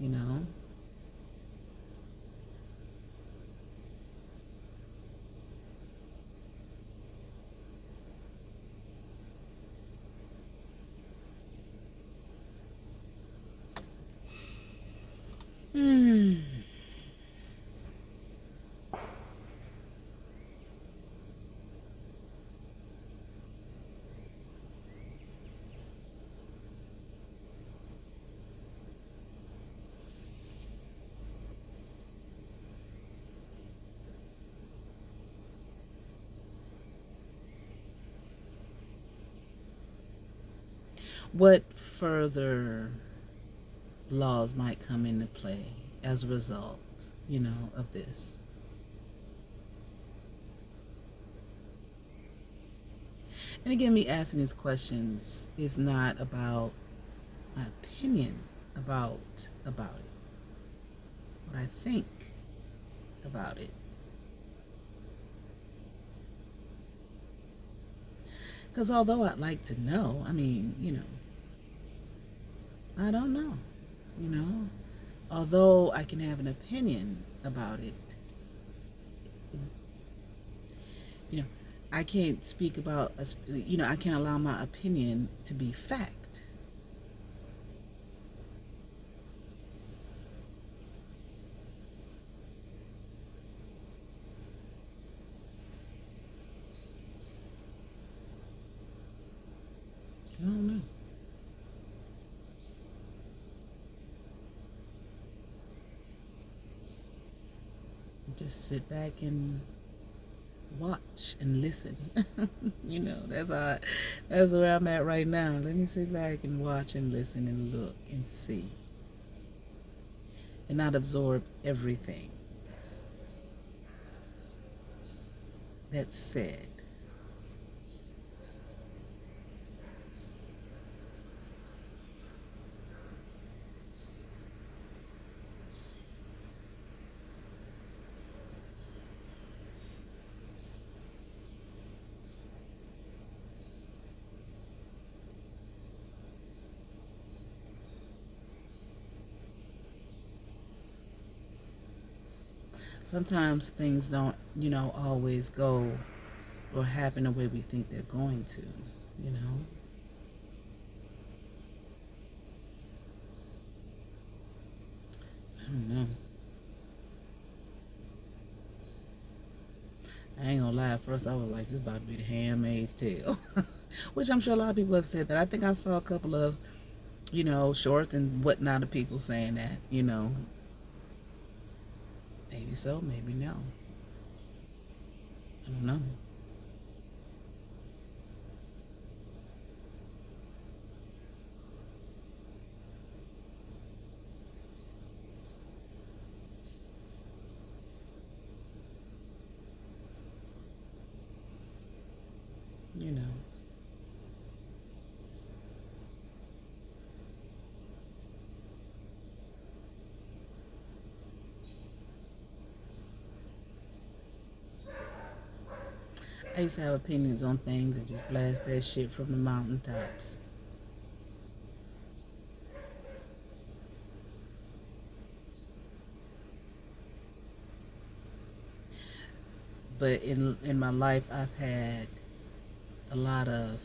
What further laws might come into play as a result, of this? And again, me asking these questions is not about my opinion about it, what I think about it. Because although I'd like to know, I don't know. Although I can have an opinion about it, I can't speak about, I can't allow my opinion to be fact. I don't know. Just sit back and watch and listen. That's where I'm at right now. Let me sit back and watch and listen and look and see. And not absorb everything that's said. Sometimes things don't, always go or happen the way we think they're going to, I don't know. I ain't gonna lie, at first I was like, this about to be the Handmaid's Tale. Which I'm sure a lot of people have said that. I think I saw a couple of, shorts and whatnot of people saying that, Maybe so, maybe no. I don't know. You know. I used to have opinions on things and just blast that shit from the mountaintops. But in my life, I've had a lot of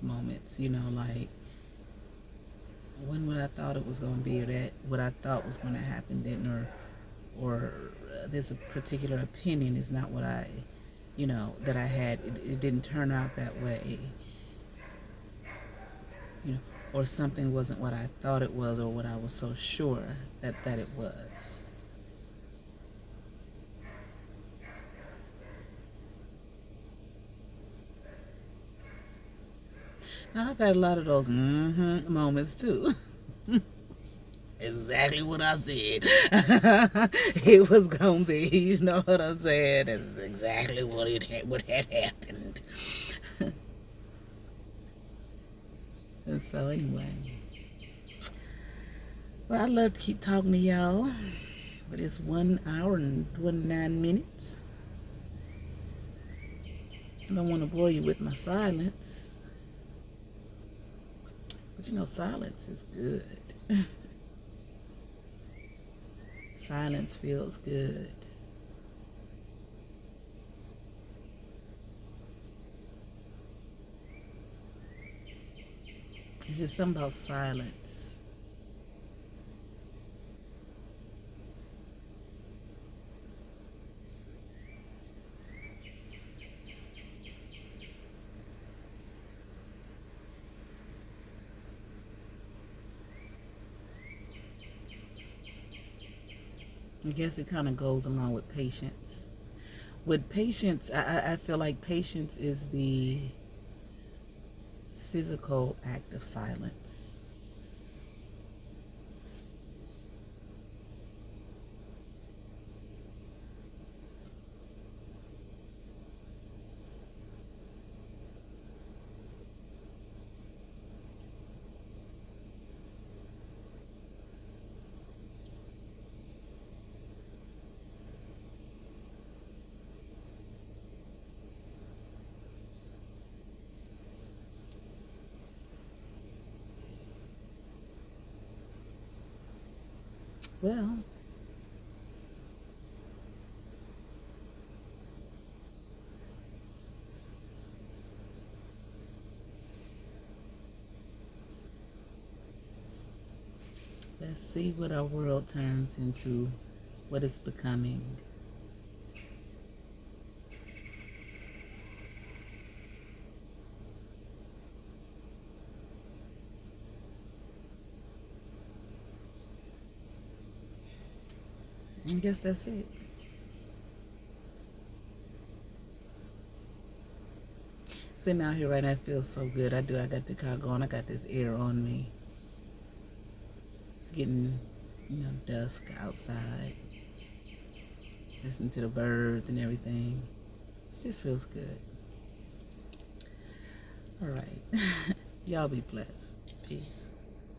moments, like when what I thought it was going to be, or that what I thought was going to happen didn't, or this particular opinion is not what I, that I had. It didn't turn out that way, or something wasn't what I thought it was, or what I was so sure that it was. Now, I've had a lot of those moments too. Exactly what I said. It was gonna be. You know what I'm saying? That's exactly what had happened. And so anyway, well, I'd love to keep talking to y'all, but it's 1 hour and 29 minutes. I don't want to bore you with my silence. But silence is good. Silence feels good. It's just something about silence. I guess it kind of goes along with patience. With patience, I feel like patience is the physical act of silence. Well, let's see what our world turns into, what it's becoming. I guess that's it. Sitting out here right now feels so good. I got the car going. I got this air on me. It's getting, dusk outside. Listen to the birds and everything. It just feels good. All right. Y'all be blessed. Peace.